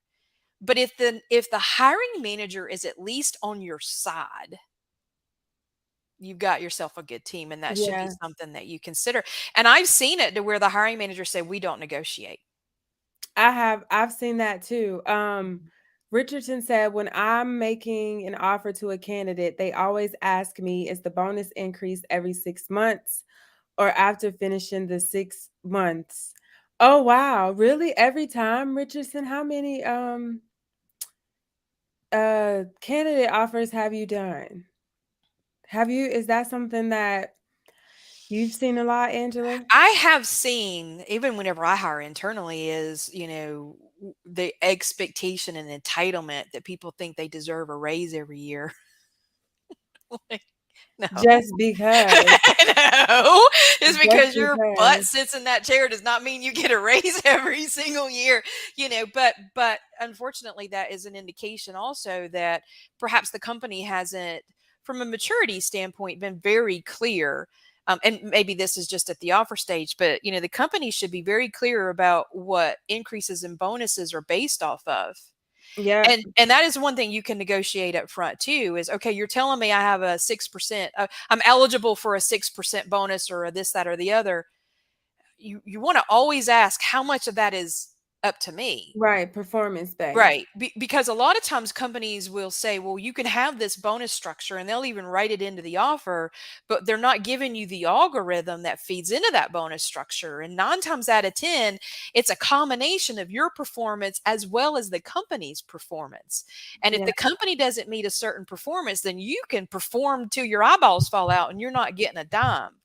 But if the hiring manager is at least on your side, you've got yourself a good team, and that should be yeah. something that you consider. And I've seen it to where the hiring manager said, "We don't negotiate." I've seen that too. Richardson said, when I'm making an offer to a candidate, they always ask me, is the bonus increase every 6 months or after finishing the 6 months? Oh wow, really? Every time, Richardson? How many candidate offers have you done? Is that something that you've seen a lot, Angela? I have seen, even whenever I hire internally, is, the expectation and entitlement that people think they deserve a raise every year. Like, no. Just because. No, just Just because your butt because. sits in that chair does not mean you get a raise every single year, but unfortunately that is an indication also that perhaps the company hasn't, from a maturity standpoint, been very clear. And maybe this is just at the offer stage, but the company should be very clear about what increases and bonuses are based off of. Yep. And that is one thing you can negotiate up front too, is, okay, you're telling me I have a 6%, I'm eligible for a 6% bonus or a this, that, or the other. You want to always ask how much of that is up to me. Right. Performance based. Right. Because a lot of times companies will say, well, you can have this bonus structure, and they'll even write it into the offer, but they're not giving you the algorithm that feeds into that bonus structure. And 9 times out of 10, it's a combination of your performance as well as the company's performance. And if Yeah. the company doesn't meet a certain performance, then you can perform till your eyeballs fall out and you're not getting a dime.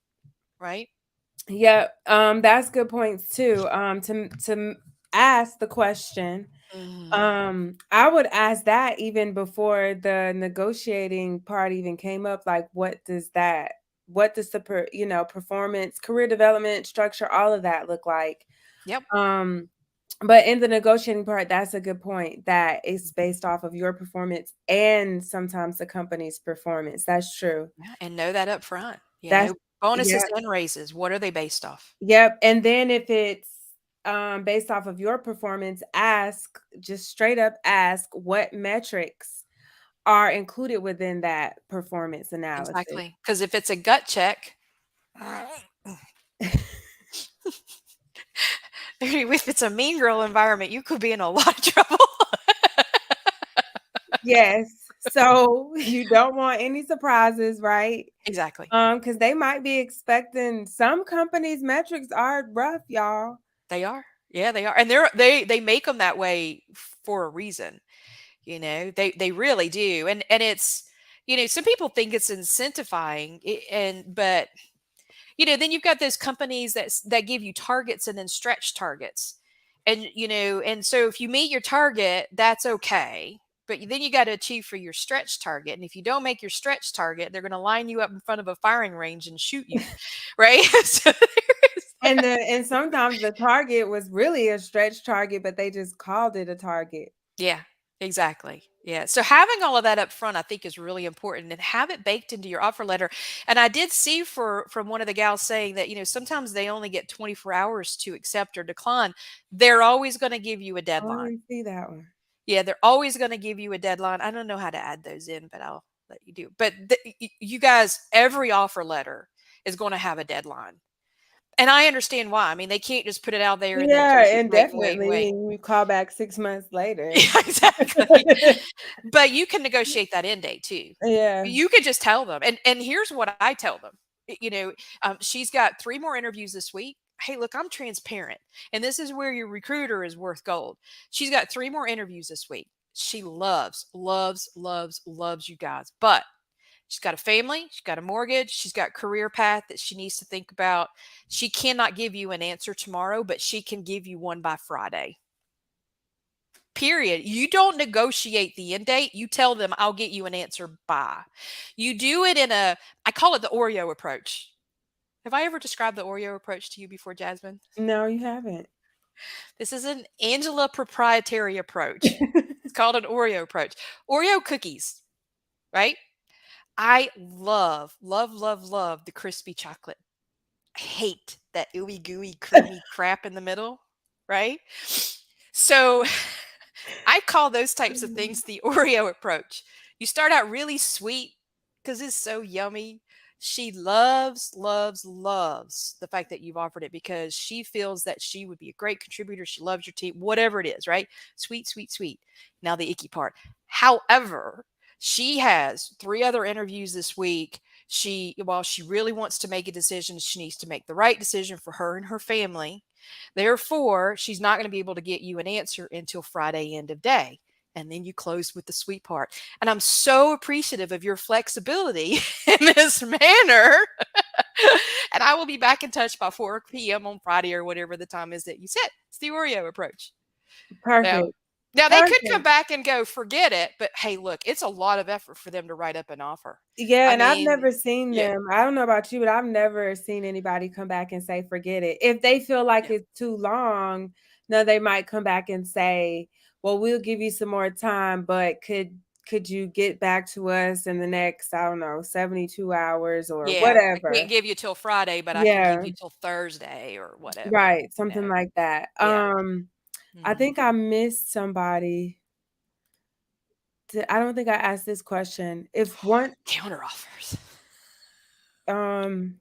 Right. Yep. That's good points too. To ask the question. Mhm. I would ask that even before the negotiating part even came up. Like, what does the performance, career development, structure, all of that look like? Yep. Um, but in the negotiating part, that's a good point. That it's based off of your performance and sometimes the company's performance. That's true. Yeah, and know that up front. That's Bonuses yeah. and raises, what are they based off? Yep, and then if it's, based off of your performance, just straight up ask what metrics are included within that performance analysis. Exactly. Because if it's a gut check, if it's a mean girl environment, you could be in a lot of trouble. Yes. So you don't want any surprises, right? Exactly. Because they might be expecting some companies' metrics are rough, y'all. They are. Yeah, they are. And they make them that way for a reason. You know, they really do. And it's, some people think it's incentivizing, but then you've got those companies that give you targets and then stretch targets. And and so if you meet your target, that's okay. But then you got to achieve for your stretch target. And if you don't make your stretch target, they're going to line you up in front of a firing range and shoot you. Right? So there's And sometimes the target was really a stretch target, but they just called it a target. Yeah, exactly. Yeah. So having all of that up front, I think, is really important, and have it baked into your offer letter. And I did see from one of the gals saying that, sometimes they only get 24 hours to accept or decline. They're always going to give you a Oh, I deadline. didn't see that one. Yeah, they're always going to give you a deadline. I don't know how to add those in, but I'll let you do. But you guys, every offer letter is going to have a deadline. And I understand why. I mean, they can't just put it out there and then Yeah, keep waiting, waiting, indefinitely, waiting. and you call back 6 months later. Yeah, exactly. But you can negotiate that end date too. Yeah. You could just tell them, and here's what I tell them. She's got 3 more interviews this week. Hey, look, I'm transparent, and this is where your recruiter is worth gold. She's got 3 more interviews this week. She loves, loves, loves, loves you guys, but she's got a family, she's got a mortgage, she's got career path that she needs to think about. She cannot give you an answer tomorrow, but she can give you one by Friday. Period. You don't negotiate the end date. You tell them, I'll get you an answer by. You do it I call it the Oreo approach. Have I ever described the Oreo approach to you before, Jasmine? No, you haven't. This is an Angela proprietary approach. It's called an Oreo approach. Oreo cookies, right? I love, love, love, love the crispy chocolate. I hate that ooey gooey creamy crap in the middle, right? So I call those types of things the Oreo approach. You start out really sweet because it's so yummy. She loves, loves, loves the fact that you've offered it because she feels that she would be a great contributor. She loves your team, whatever it is, right? Sweet, sweet, sweet. Now, the icky part. However, she has 3 other interviews this week. While she really wants to make a decision, she needs to make the right decision for her and her family. Therefore, she's not going to be able to get you an answer until Friday end of day. And then you close with the sweet part. And I'm so appreciative of your flexibility in this manner. And I will be back in touch by 4 p.m. on Friday or whatever the time is that you set. It's the Oreo approach. Now, Perfect. now they could come Perfect. back and go, forget it. But hey, look, it's a lot of effort for them to write up an offer. Yeah, I and I've mean, never seen yeah, them. I don't know about you, but I've never seen anybody come back and say, "Forget it." If they feel like yeah. it's too long, no, they might come back and say, "Well, we'll give you some more time, but could you get back to us in the next, I don't know, 72 hours or Yeah, I can't whatever." give you till Friday, but I can give Yeah, you till Thursday or whatever, right, something like that. Yeah. I Mhm. think I missed somebody. I don't think I asked this question. If one Counteroffers. um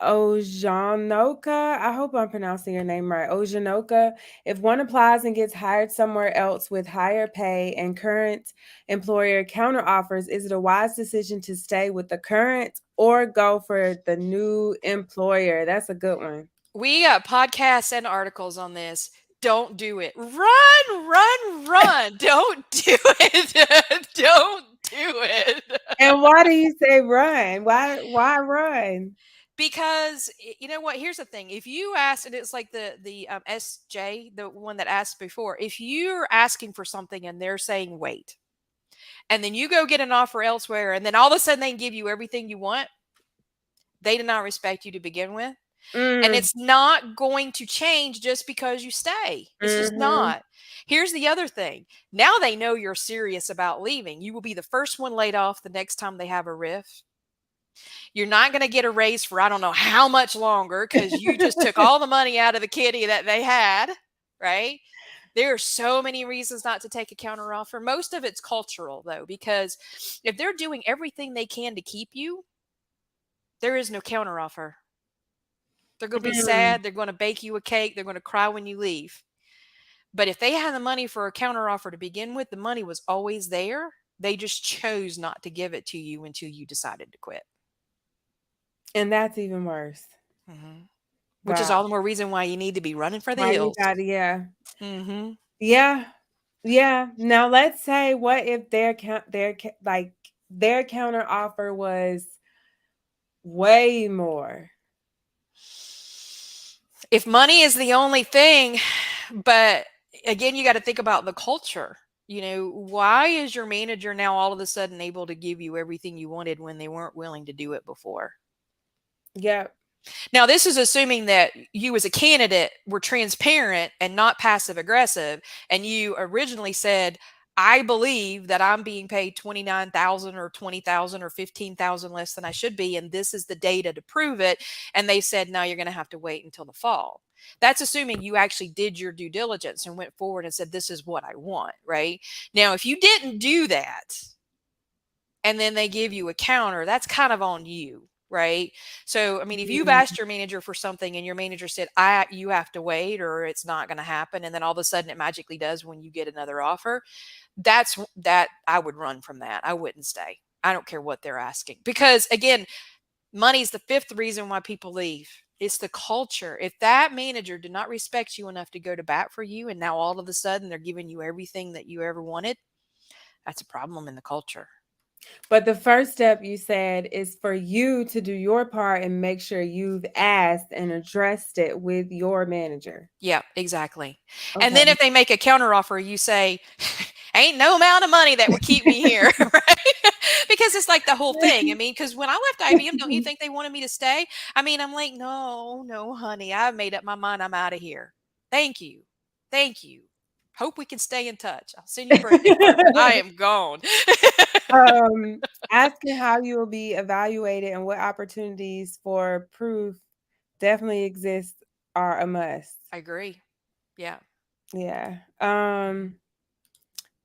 Ojanoka, I hope I'm pronouncing your name right. Ojanoka, if one applies and gets hired somewhere else with higher pay and current employer counteroffers, is it a wise decision to stay with the current or go for the new employer? That's a good one. We got podcasts and articles on this. Don't do it. Run, run, run. Don't do it. Don't do it. And why do you say run? Why run? Because you know what? Here's the thing. If you ask, and it's like the SJ, the one that asked before, if you're asking for something and they're saying wait, and then you go get an offer elsewhere, and then all of a sudden they give you everything you want, they did not respect you to begin with. And Mm, it's not going to change just because you stay. It's just mhm. not. Here's the other thing. Now they know you're serious about leaving. You will be the first one laid off the next time they have a riff. You're not going to get a raise for I don't know how much longer because you just took all the money out of the kitty that they had, right? There are so many reasons not to take a counteroffer. Most of it's cultural, though, because if they're doing everything they can to keep you, there is no counteroffer. They're going to be Mm. sad. They're going to bake you a cake. They're going to cry when you leave. But if they had the money for a counteroffer to begin with, the money was always there. They just chose not to give it to you until you decided to quit. And that's even worse. Mhm. Which is Wow. all the more reason why you need to be running for the Why you hills. got yeah. Mhm. Yeah. Yeah. Now let's say what if their counter offer was way more. If money is the only thing, but again, you got to think about the culture. Why is your manager now all of a sudden able to give you everything you wanted when they weren't willing to do it before? Yep. Now, this is assuming that you as a candidate were transparent and not passive aggressive, and you originally said, I believe that I'm being paid 29,000 or 20,000 or 15,000 less than I should be, and this is the data to prove it. And they said, no, you're going to have to wait until the fall. That's assuming you actually did your due diligence and went forward and said, this is what I want, right? Now, if you didn't do that, and then they give you a counter, that's kind of on you, right? So, I mean, if you've Mm. asked your manager for something and your manager said, you have to wait or it's not going to happen, and then all of a sudden it magically does when you get another offer, that I would run from that. I wouldn't stay. I don't care what they're asking. Because again, money's the fifth reason why people leave. It's the culture. If that manager did not respect you enough to go to bat for you, and now all of a sudden they're giving you everything that you ever wanted, that's a problem in the culture. But the first step you said is for you to do your part and make sure you've asked and addressed it with your manager. Yeah, exactly. And then Okay. if they make a counteroffer, you say, ain't no amount of money that would keep me here, right? Because it's like the whole thing. I mean, because when I left IBM, don't you think they wanted me to stay? I mean, I'm like, no, no, honey, I've made up my mind. I'm out of here. Thank you. Thank you. Hope we can stay in touch. I'll send you a birthday card, but I am gone. um, Asking how you will be evaluated and what opportunities for proof definitely exist are a must. I agree. Yeah. Yeah.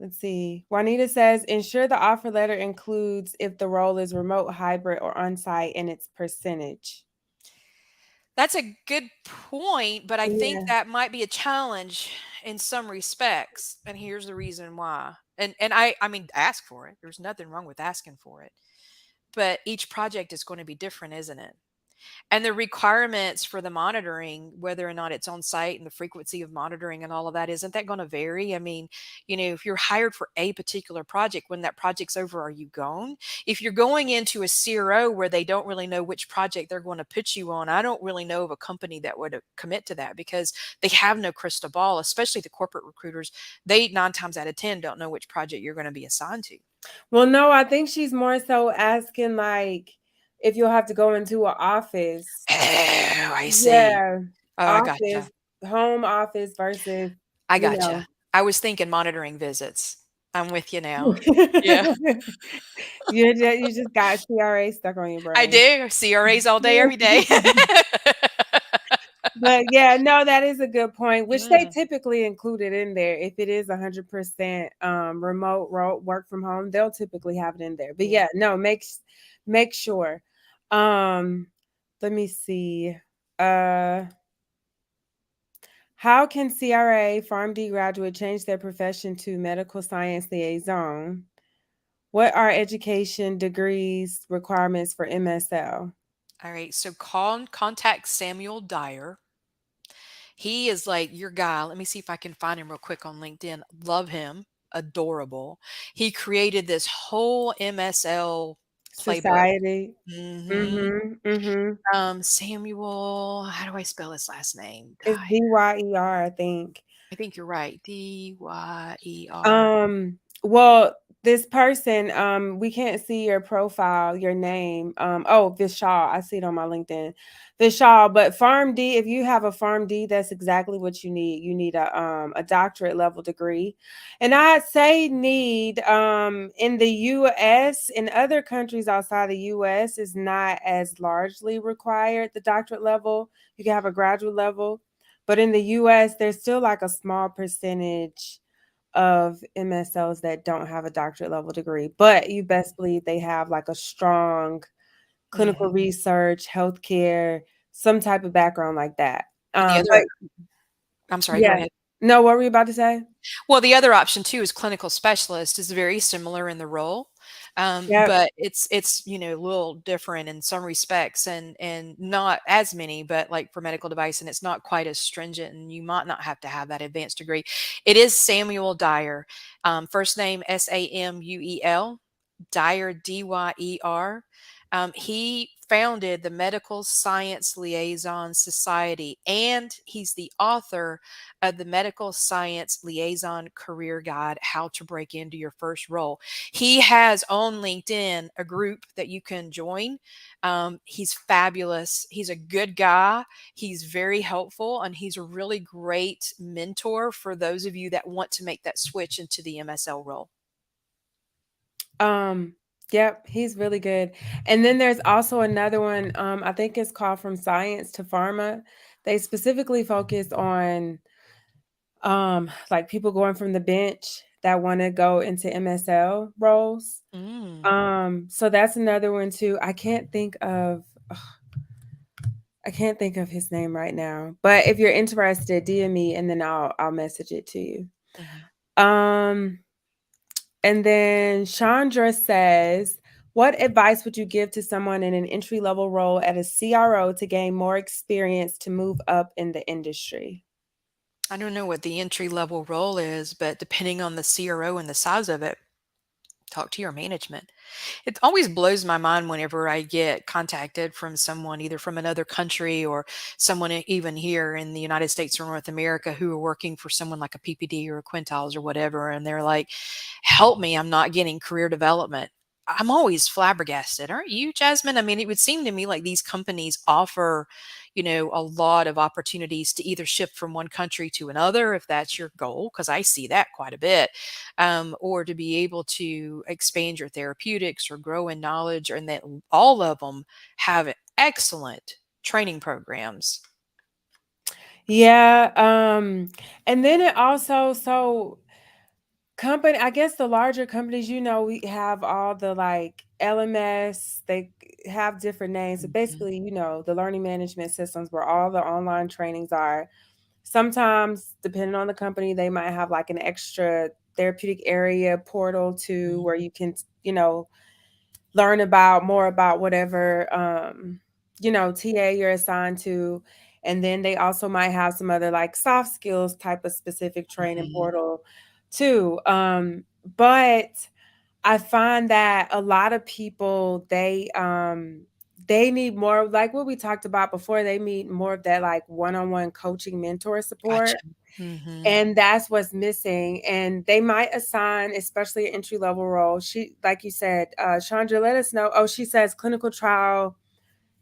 Let's see. Juanita says, ensure the offer letter includes if the role is remote, hybrid, or on-site and its percentage. That's a good point, but I think Yeah. that might be a challenge in some respects, and here's the reason why. And I mean, ask for it. There's nothing wrong with asking for it. But each project is going to be different, isn't it? And the requirements for the monitoring, whether or not it's on site and the frequency of monitoring and all of that, isn't that going to vary? I mean, if you're hired for a particular project, when that project's over, are you gone? If you're going into a CRO where they don't really know which project they're going to put you on, I don't really know of a company that would commit to that because they have no crystal ball, especially the corporate recruiters. They 9 times out of 10 don't know which project you're going to be assigned to. Well, no, I think she's more so asking like if you'll have to go into an office. Oh, I see. Yeah. Oh, I Office, gotcha. home office versus, I you know. gotcha. I was thinking monitoring visits. I'm with you now. Yeah, You just got CRA stuck on your I brain. do. CRAs all day, every day. But yeah, no, that is a good point, which they Mm, typically include it in there. If it is 100% remote work from home, they'll typically have it in there. But yeah. yeah, no, make sure. Um, let me see. Uh, how can CRA PharmD graduate change their profession to medical science liaison? What are education degrees requirements for MSL? All right. So contact Samuel Dyer. He is like your guy. Let me see if I can find him real quick on LinkedIn. Love him. Adorable. He created this whole MSL playbook. Society. Hmm. Mhm. Mhm. Samuel, how do I spell his last name? It's DYER, I think. I think you're right. Dyer. Well, this person, we can't see your profile, your name. Oh, Vishal, I see it on my LinkedIn. Vishal, but Farm D, if you have a Farm D, that's exactly what you need. You need a doctorate level degree. And I'd say need in the US, in other countries outside the US, is not as largely required, the doctorate level. You can have a graduate level. But in the US, there's still like a small percentage of MSLs that don't have a doctorate level degree, but you best believe they have like a strong clinical Mhm. research, healthcare, some type of background like that. And the But other I'm sorry, go yeah, ahead. No, what were you about to say? Well, the other option too is clinical specialist is very similar in the role, Yep. but it's a little different in some respects, and not as many, but like for medical device, and it's not quite as stringent, and you might not have to have that advanced degree. It is Samuel Dyer, first name Samuel Dyer, Dyer. He founded the Medical Science Liaison Society, and he's the author of the Medical Science Liaison Career Guide, How to Break Into Your First Role. He has on LinkedIn a group that you can join. He's fabulous. He's a good guy. He's very helpful, and he's a really great mentor for those of you that want to make that switch into the MSL role. Um, yep, he's really good. And then there's also another one, I think it's called From Science to Pharma. They specifically focus on like people going from the bench that want to go into MSL roles. Mm. So that's another one too. I can't think of his name right now. But if you're interested, DM me and then I'll message it to you. Mhm. Um And then Chandra says, what advice would you give to someone in an entry level role at a CRO to gain more experience to move up in the industry? I don't know what the entry level role is, but depending on the CRO and the size of it, talk to your management. It always blows my mind whenever I get contacted from someone either from another country or someone even here in the United States or North America who are working for someone like a PPD or a Quintiles or whatever. And they're like, help me, I'm not getting career development. I'm always flabbergasted. Aren't you, Jasmine? I mean, it would seem to me like these companies offer, a lot of opportunities to either shift from one country to another, if that's your goal, because I see that quite a bit, or to be able to expand your therapeutics or grow in knowledge, and that all of them have excellent training programs. Yeah, and then it also company, I guess the larger companies, we have all the like LMS, they have different names, but Mhm, basically, the learning management systems where all the online trainings are. Sometimes, depending on the company, they might have like an extra therapeutic area portal too, mhm, where you can, learn about more about whatever TA you're assigned to. And then they also might have some other like soft skills type of specific training mhm, portal too. But I find that a lot of people they need more like what we talked about before. They need more of that like one-on-one coaching mentor gotcha. support. Mhm, And that's what's missing. And they might assign, especially an entry level role. She, like you said, Chandra, let us know. Oh, she says clinical trial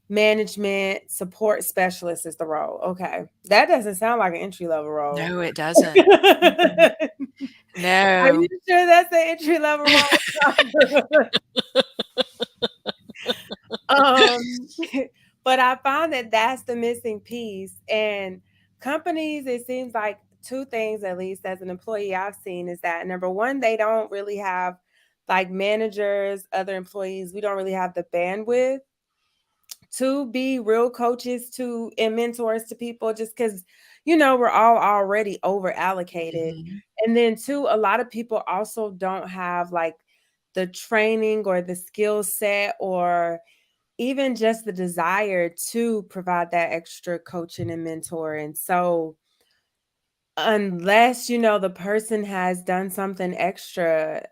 management support specialist is the role. Okay. That doesn't sound like an entry level role. no, it doesn't. Mm-mm. Are you No. sure that's the entry level role? Um, but I found that that's the missing piece. And companies, it seems like two things, at least as an employee, I've seen is that number one, they don't really have like managers, other employees, we don't really have the bandwidth to be real coaches to and mentors to people just because we're all already over allocated. Mhm. And then two, a lot of people also don't have like the training or the skill set or even just the desire to provide that extra coaching and mentoring. So unless the person has done something extra,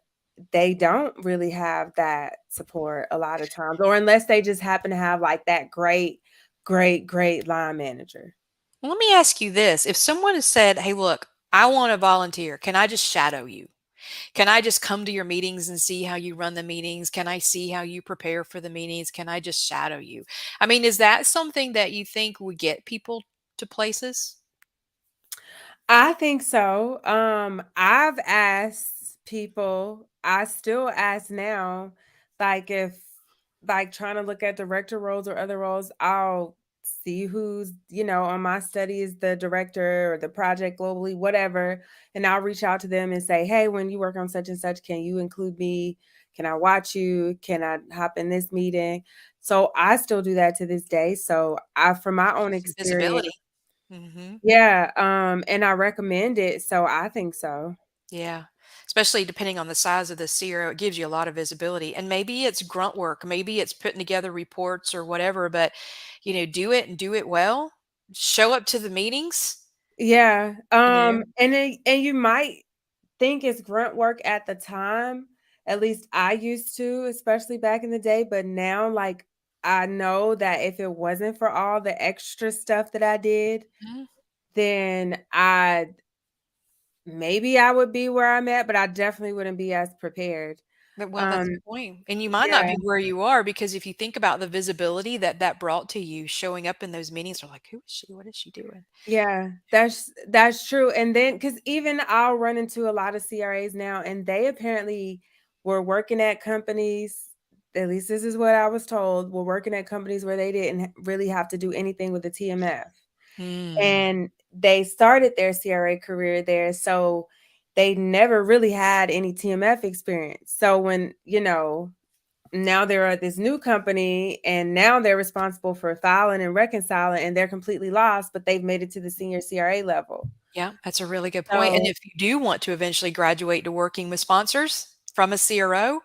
they don't really have that support a lot of times, or unless they just happen to have like that great line manager. Well, let me ask you this. If someone has said, "Hey, look, I want to volunteer. Can I just shadow you? Can I just come to your meetings and see how you run the meetings? Can I see how you prepare for the meetings? Can I just shadow you?" I mean, is that something that you think would get people to places? I think so. I've asked people, I still ask now, like if like trying to look at director roles or other roles, I'll see who's, on my study is the director or the project globally, whatever. And I'll reach out to them and say, hey, when you work on such and such, can you include me? Can I watch you? Can I hop in this meeting? So I still do that to this day. So from my own Some experience, visibility. Mhm. Yeah, and I recommend it, so I think so. Yeah. Especially depending on the size of the CRO, it gives you a lot of visibility. And maybe it's grunt work, maybe it's putting together reports or whatever, but do it and do it well. Show up to the meetings, Yeah, you know. and you might think it's grunt work at the time. At least I used to, especially back in the day, but now, like, I know that if it wasn't for all the extra stuff that I did, Mhm. then maybe I would be where I'm at, but I definitely wouldn't be as prepared. But well, that's Um, the point. And you might not yeah. be where you are because if you think about the visibility that that brought to you, showing up in those meetings, are like, who is she? What is she doing? Yeah, that's true, and then because even I'll run into a lot of CRAs now, and they apparently were working at companies, at least this is what I was told, were working at companies where they didn't really have to do anything with the TMF, Mm. and they started their CRA career there, so they never really had any TMF experience. So when, now they're at this new company and now they're responsible for filing and reconciling and they're completely lost, but they've made it to the senior CRA level. Yeah, that's a really good point. And So if you do want to eventually graduate to working with sponsors from a CRO,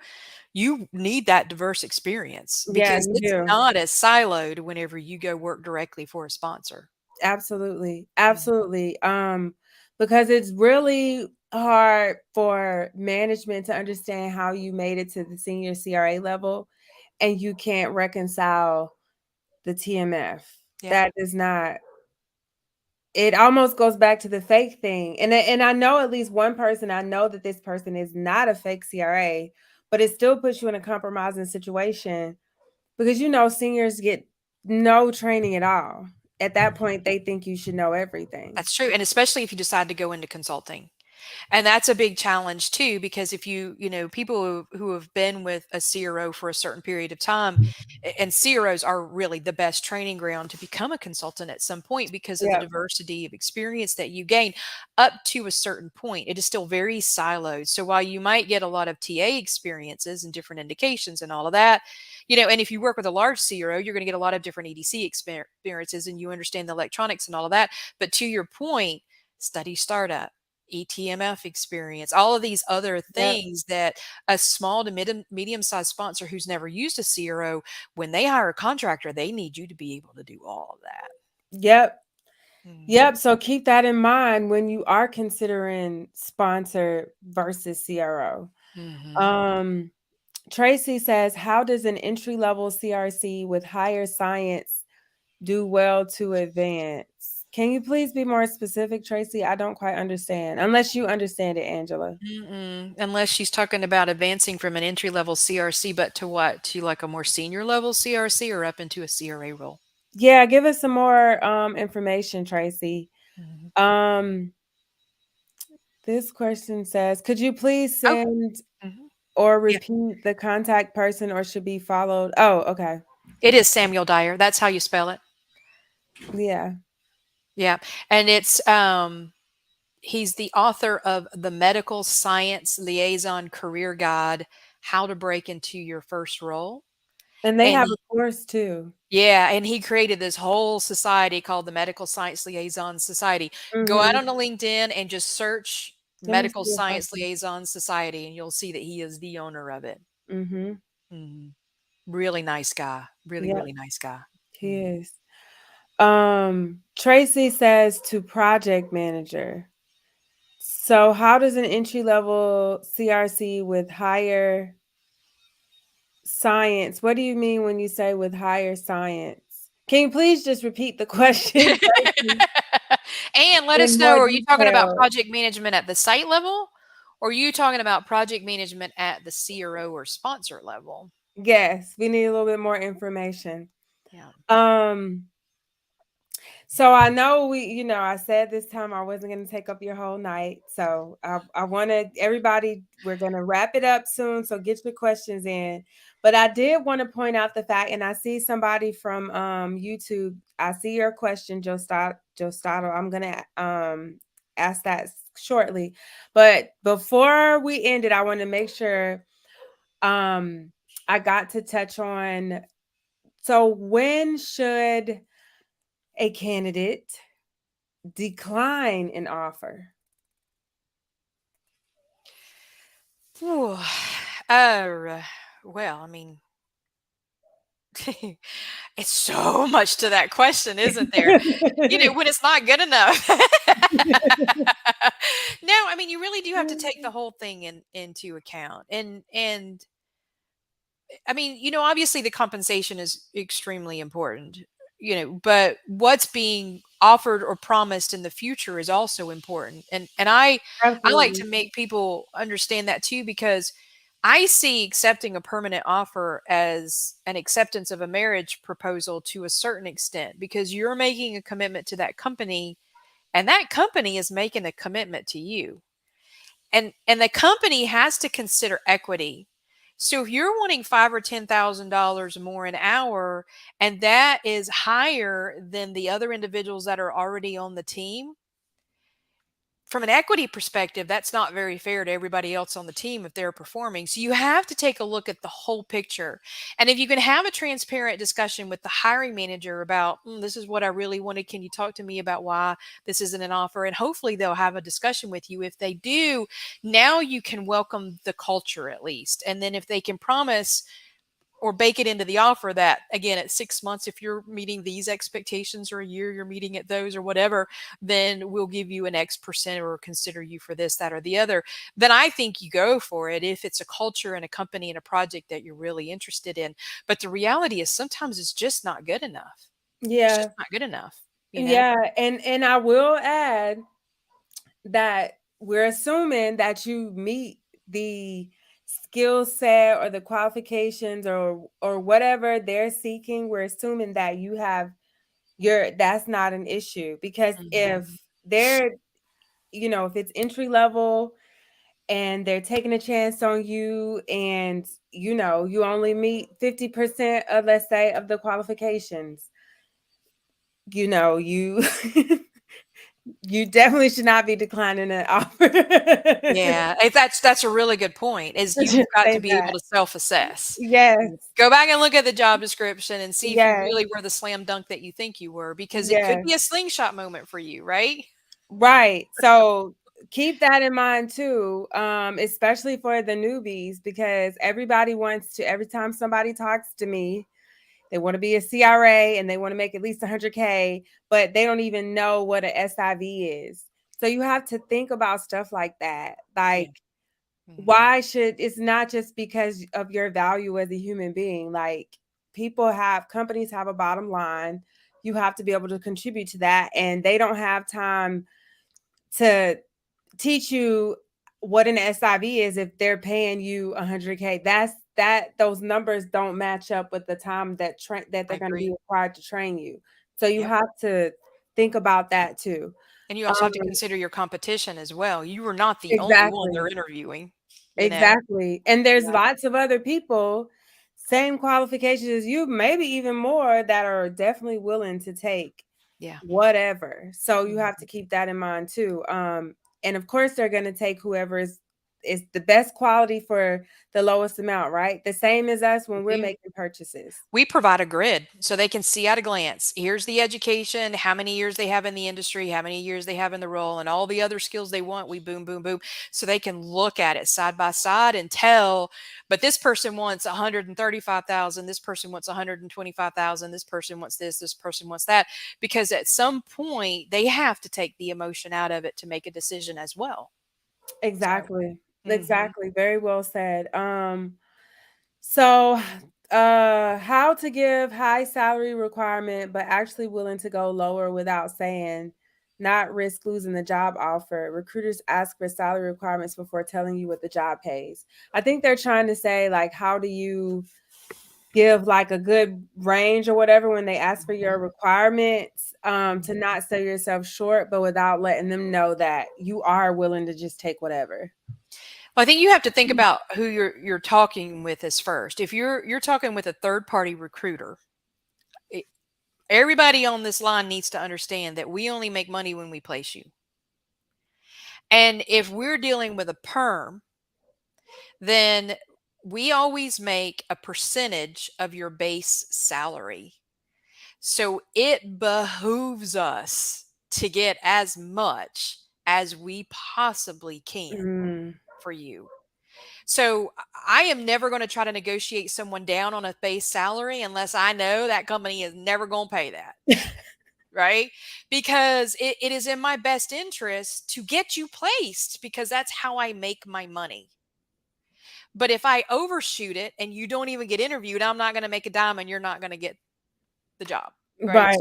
you need that diverse experience yeah, because you it's do. not as siloed whenever you go work directly for a sponsor. Absolutely. Mm. Absolutely. Because it's really hard for management to understand how you made it to the senior CRA level and you can't reconcile the TMF. Yeah. That does not It almost goes back to the fake thing, and I know at least one person, I know that this person is not a fake CRA, but it still puts you in a compromising situation because, seniors get no training at all. At that point, they think you should know everything. That's true. And especially if you decide to go into consulting. And that's a big challenge too, because if people who have been with a CRO for a certain period of time, and CROs are really the best training ground to become a consultant at some point because of the Yep, diversity of experience that you gain up to a certain point. It is still very siloed. So while you might get a lot of TA experiences and different indications and all of that, and if you work with a large CRO, you're going to get a lot of different EDC experiences and you understand the electronics and all of that. But to your point, study startup, ETMF experience, all of these other yep, things that a small to medium-sized sponsor who's never used a CRO, when they hire a contractor, they need you to be able to do all of that. yep, yep. Mhm. So keep that in mind when you are considering sponsor versus CRO. Mhm. Um, Tracy says, how does an entry level CRC with higher science do well to advance? Can you please be more specific, Tracy? I don't quite understand. Unless you understand it, Angela. Mm-mm. Unless she's talking about advancing from an entry level CRC, but to what? To like a more senior level CRC or up into a CRA role? Yeah, give us some more information, Tracy. Mhm. Um, this question says, could you please Oh, send mhm. or Yeah. repeat the contact person or should be followed? Oh, okay. It is Samuel Dyer. That's how you spell it. Yeah. Yeah. And he's the author of the Medical Science Liaison Career Guide, How to Break into Your First Role. And they And have a course too. he created this whole society called the Medical Science Liaison Society. Go out Mhm. on to LinkedIn and just search Let me Medical see if I Science can. Liaison Society, and you'll see that he is the owner of it. Mhm. Mhm. Really nice guy. Really, Yep, really nice guy. he Mhm. is. Tracy says to project manager. So how does an entry level CRC with higher science, what do you mean when you say with higher science? Can you please just repeat the question, Tracy, And let us in know, more are you talking about detail? project management at the site level? Or are you talking about project management at the CRO or sponsor level? Yes, we need a little bit more information. Yeah. Um, So I know I said this time I wasn't going to take up your whole night. So I wanted everybody, we're going to wrap it up soon. So get your questions in. But I did want to point out the fact, and I see somebody from YouTube. I see your question, Jostato. I'm going to ask that shortly. But before we end it, I want to make sure um, I got to touch on, so when should a candidate decline an offer? Ooh, uh, well, I mean, it's so much to that question, isn't there? When it's not good enough. No, I mean, you really do have to take the whole thing into account. And I mean, obviously the compensation is extremely important, but what's being offered or promised in the future is also important. And I like Absolutely. to make people understand that too, because I see accepting a permanent offer as an acceptance of a marriage proposal to a certain extent, because you're making a commitment to that company and that company is making a commitment to you. And the company has to consider equity. So if you're wanting five or $10,000 more an hour, and that is higher than the other individuals that are already on the team, from an equity perspective, that's not very fair to everybody else on the team if they're performing. So you have to take a look at the whole picture. And if you can have a transparent discussion with the hiring manager about, this is what I really wanted. Can you talk to me about why this isn't an offer? And hopefully they'll have a discussion with you. If they do, now you can welcome the culture at least. And then if they can promise or bake it into the offer that, again, at 6 months, if you're meeting these expectations, or a year you're meeting at those, or whatever, then we'll give you an X percent or consider you for this, that, or the other. Then I think you go for it if it's a culture and a company and a project that you're really interested in. But the reality is sometimes it's just not good enough. It's just Yeah. not good enough, you know? Yeah. And I will add that we're assuming that you meet the skill set or the qualifications or whatever they're seeking. We're assuming that you have that's not an issue, because Mhm. if they're, if it's entry level and they're taking a chance on you, and you only meet 50% of, let's say, of the qualifications, you you definitely should not be declining an offer. Yeah, that's a really good point, is Let's you've just got to say be able that. to self-assess. Yes, Go back and look at the job description and see if you yes, really were the slam dunk that you think you were, because it could yes. be a slingshot moment for you, right? Right. So keep that in mind too, especially for the newbies, because everybody wants to, every time somebody talks to me, they want to be a CRA and they want to make at least 100K, but they don't even know what an SIV is. So you have to think about stuff like that. Yeah. Like, Mhm. why should, it's not just because of your value as a human being. Like, companies have a bottom line. You have to be able to contribute to that. And they don't have time to teach you what an SIV is if they're paying you 100K. Those numbers don't match up with the time that I they're going to be agree. required to train you. So you Yep. have to think about that too. And you also have to Um, consider your competition as well. You are not the only one they're exactly. interviewing, you know? Exactly. And there's Yeah. lots of other people, same qualifications as you, maybe even more, that are definitely willing to take Yeah. whatever. So you have to Mhm. keep that in mind too. And of course they're going to take whoever is the best quality for the lowest amount, right? The same as us They when we're do. making purchases. We provide a grid so they can see at a glance. Here's the education, how many years they have in the industry, how many years they have in the role, and all the other skills they want. We boom, boom, boom. So they can look at it side by side and tell, but this person wants 135,000, this person wants 125,000, this person wants this person wants that. Because at some point they have to take the emotion out of it to make a decision as well. So, Exactly. mhm. Exactly. Very well said. So, how to give high salary requirement, but actually willing to go lower without saying, not risk losing the job offer. Recruiters ask for salary requirements before telling you what the job pays. I think they're trying to say, like, how do you give like a good range or whatever when they ask for your Mhm. requirements, to Mhm. not sell yourself short, but without letting them know that you are willing to just take whatever. Well, I think you have to think about who you're talking with as first. If you're talking with a third party recruiter, e everybody on this line needs to understand that we only make money when we place you. And if we're dealing with a perm, then we always make a percentage of your base salary. So it behooves us to get as much as we possibly can Mm. for you. So I am never going to try to negotiate someone down on a base salary unless I know that company is never going to pay that. Right? Because it is in my best interest to get you placed because that's how I make my money. But if I overshoot it and you don't even get interviewed, I'm not going to make a dime and you're not going to get the job. Right. Right.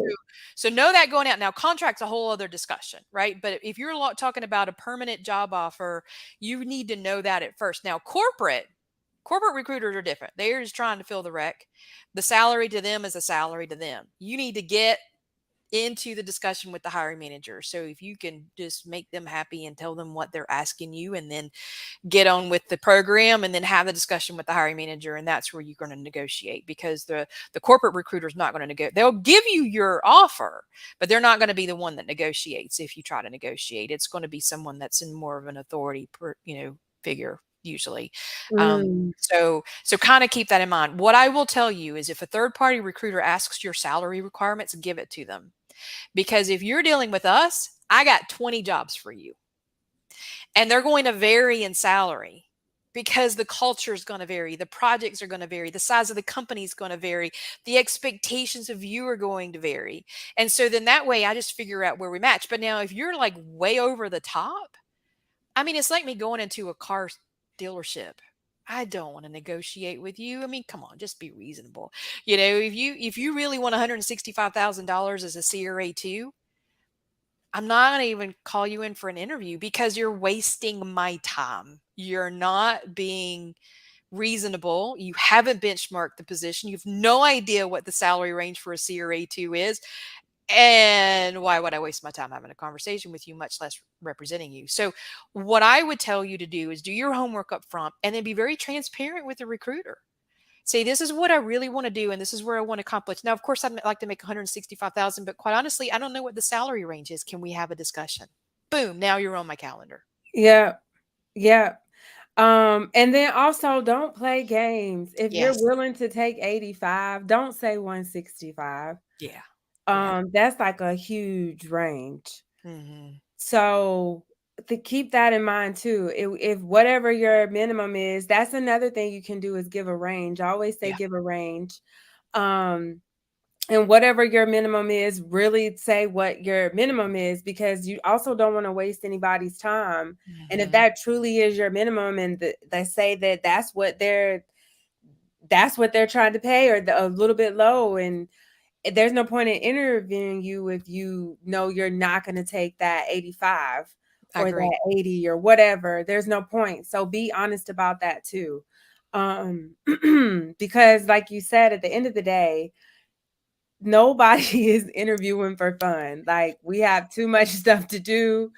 So know that going out. Now, contract's a whole other discussion, right? But if you're talking about a permanent job offer, you need to know that at first. Now, corporate recruiters are different. They're just trying to fill the rec. The salary to them is a salary to them. You need to get into the discussion with the hiring manager. So if you can just make them happy and tell them what they're asking you and then get on with the program and then have the discussion with the hiring manager, and that's where you're going to negotiate, because the corporate recruiter is not going to negotiate. They'll give you your offer, but they're not going to be the one that negotiates. If you try to negotiate, it's going to be someone that's in more of an authority figure usually. Mm. So kind of keep that in mind. What I will tell you is, if a third party recruiter asks your salary requirements, give it to them. Because if you're dealing with us, I got 20 jobs for you. And they're going to vary in salary because the culture is going to vary, the projects are going to vary, the size of the company is going to vary, the expectations of you are going to vary. And so then that way I just figure out where we match. But now if you're like way over the top, I mean, it's like me going into a car dealership. I don't want to negotiate with you. I mean, come on, just be reasonable. If you really want $165,000 as a CRA two, I'm not going to even call you in for an interview because you're wasting my time. You're not being reasonable. You haven't benchmarked the position. You have no idea what the salary range for a CRA two is. And why would I waste my time having a conversation with you, much less representing you? So, what I would tell you to do is do your homework up front and then be very transparent with the recruiter. Say, this is what I really want to do, and this is where I want to accomplish. Now, of course, I'd like to make 165,000, but quite honestly, I don't know what the salary range is. Can we have a discussion? Boom! Now you're on my calendar. Yeah. Yeah. And then also don't play games. If you're Yes. willing to take 85, don't say 165. Yeah. Yeah. That's like a huge range. Hmm. So to keep that in mind too, if whatever your minimum is, that's another thing you can do is give a range. I always say Yeah. give a range. Um, and whatever your minimum is, really say what your minimum is, because you also don't want to waste anybody's time. And if Hmm. that truly is your minimum, and they say that that's what they're trying to pay, or a little bit low, and there's no point in interviewing you if you know you're not going to take that 85 I or agree. that 80 or whatever. There's no point. So be honest about that too. Um, because like you said, at the end of the day, nobody is interviewing for fun. Like, we have too much stuff to do.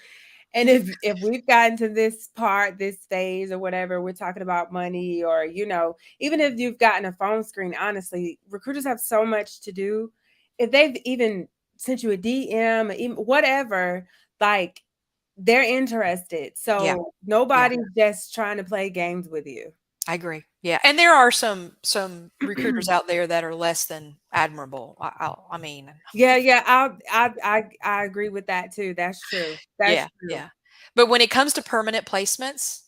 And if we've gotten to this part, this phase or whatever, we're talking about money, or even if you've gotten a phone screen, honestly, recruiters have so much to do. If they've even sent you a DM, even whatever, like, they're interested. Yeah. So Yeah. nobody's just trying to play games with you. I agree. Yeah, and there are some recruiters out there that are less than admirable. I mean, Yeah, yeah, I agree with that too. That's true. That's yeah, true. yeah. But when it comes to permanent placements,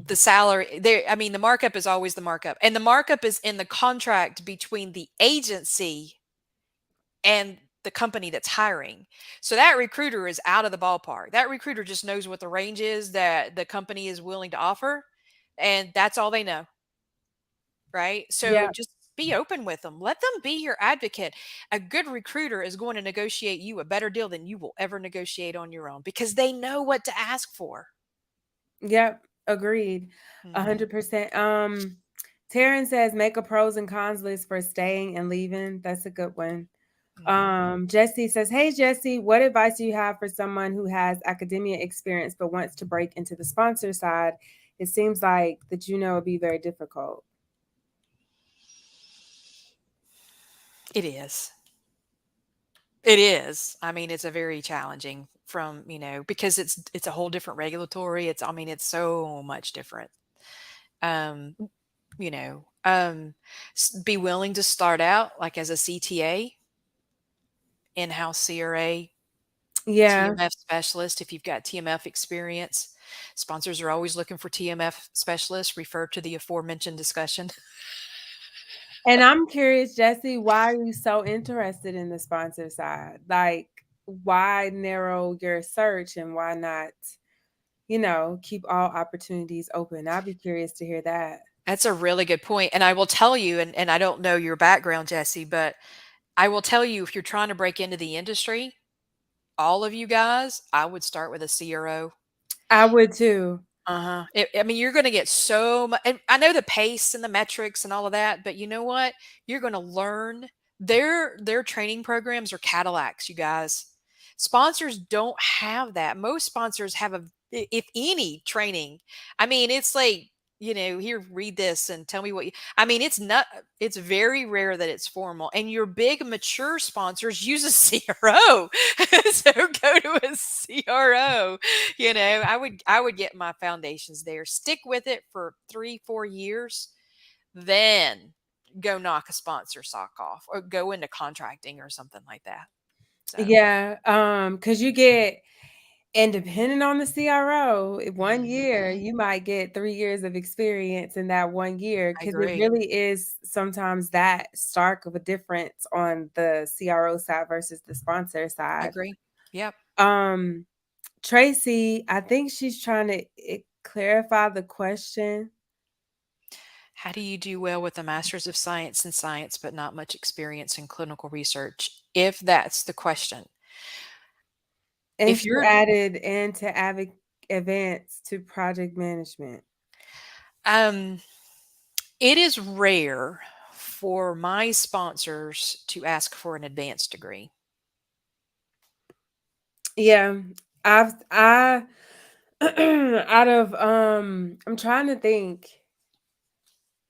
the salary there, I mean, the markup is always the markup. And the markup is in the contract between the agency and the company that's hiring. So that recruiter is out of the ballpark. That recruiter just knows what the range is that the company is willing to offer, and that's all they know. Right? So Yeah, just be open with them. Let them be your advocate. A good recruiter is going to negotiate you a better deal than you will ever negotiate on your own because they know what to ask for. yep, agreed. Mhm. 100%. Taryn says make a pros and cons list for staying and leaving. That's a good one. Mhm. Jesse says, "Hey Jesse, what advice do you have for someone who has academia experience but wants to break into the sponsor side? It seems like that it'd be very difficult." It is. It is. I mean, it's a very challenging because it's a whole different regulatory. It's I mean, it's so much different. Um, you know, um, be willing to start out like as a CTA, in-house CRA. Yeah. TMF specialist if you've got TMF experience. Sponsors are always looking for TMF specialists. Refer to the aforementioned discussion. And I'm curious, Jesse, why are you so interested in the sponsor side? Like, why narrow your search and why not, keep all opportunities open? I'd be curious to hear that. That's a really good point. And I will tell you, and I don't know your background, Jesse, but I will tell you if you're trying to break into the industry, all of you guys, I would start with a CRO. I would too. Uh-huh. I mean, you're going to get so much. And I know the pace and the metrics and all of that, but you know what? You're going to learn. Their training programs are Cadillacs, you guys. Sponsors don't have that. Most sponsors have if any, training. I mean, it's like, here, read this and tell me what you, I mean, it's very rare that it's formal. And your big mature sponsors use a CRO. So go to a CRO. I would get my foundations there, stick with it for 3-4 years, then go knock a sponsor sock off or go into contracting or something like that. So Yeah. Because you get, and depending on the CRO, 1 year, mhm, you might get 3 years of experience in that 1 year I because it agree. really is sometimes that stark of a difference on the CRO side versus the sponsor I side. agree. Yep. Um, Tracy, I think she's trying to clarify the question. How do you do well with a master's of science in science but not much experience in clinical research? If that's the question. And If she you're added into advance to project management. um it is rare for my sponsors to ask for an advanced degree. Yeah, I out of I'm trying to think.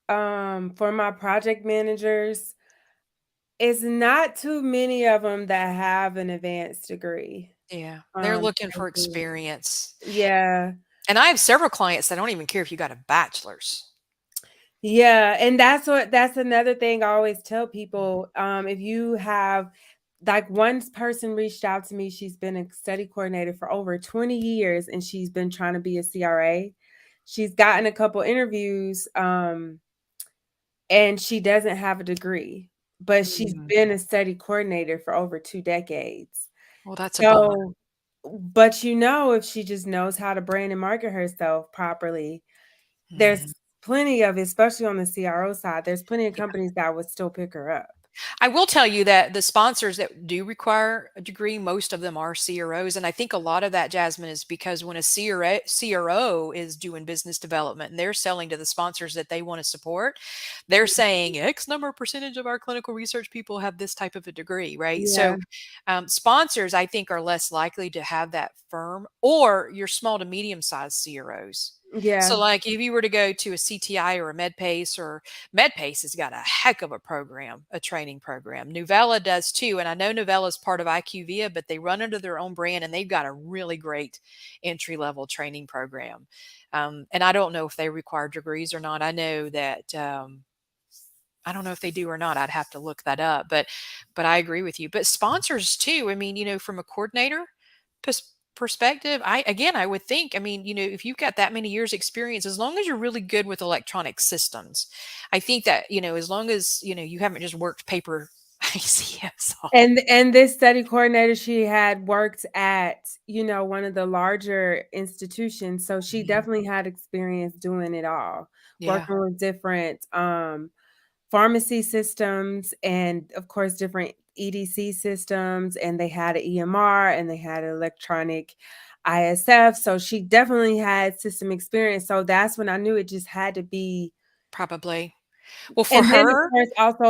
For my project managers, it's not too many of them that have an advanced degree. Yeah, they're looking for Tracy. experience. Yeah. And I have several clients that don't even care if you got a bachelor's. Yeah, and that's another thing I always tell people, if you have like one person reached out to me, she's been a study coordinator for over 20 years and she's been trying to be a CRA. She's gotten a couple interviews, and she doesn't have a degree, but she's Mm. been a study coordinator for over 2 decades. Well, that's a bummer. So, but if she just knows how to brand and market herself properly, there's Mhm. plenty of, especially on the CRO side, there's plenty of companies that would still pick her up. I will tell you that the sponsors that do require a degree, most of them are CROs. And I think a lot of that, Jasmine, is because when a CRO is doing business development and they're selling to the sponsors that they want to support, they're saying X number of percentage of our clinical research people have this type of a degree, right? Yeah, So sponsors, I think, are less likely to have that firm or your small to medium sized CROs. So, yeah, like if you were to go to a CTI or a MedPace, or MedPace has got a heck of a program, a training program. Novella does too. And I know Novella is part of IQVIA, but they run under their own brand and they've got a really great entry level training program. And I don't know if they require degrees or not. I know that I don't know if they do or not. I'd have to look that up. But I agree with you. But sponsors too. I mean, from a coordinator perspective, I would think, I mean, if you've got that many years experience, as long as you're really good with electronic systems, I think that, as long as, you haven't just worked paper ICS all. and this study coordinator, she had worked at, one of the larger institutions, so she Mhm. definitely had experience doing it all, Yeah, working with different, pharmacy systems and, of course, different EDC systems, and they had an EMR and they had electronic ISF, so she definitely had system experience, so that's when I knew it just had to be. probably. Well, for And then, of her, course, also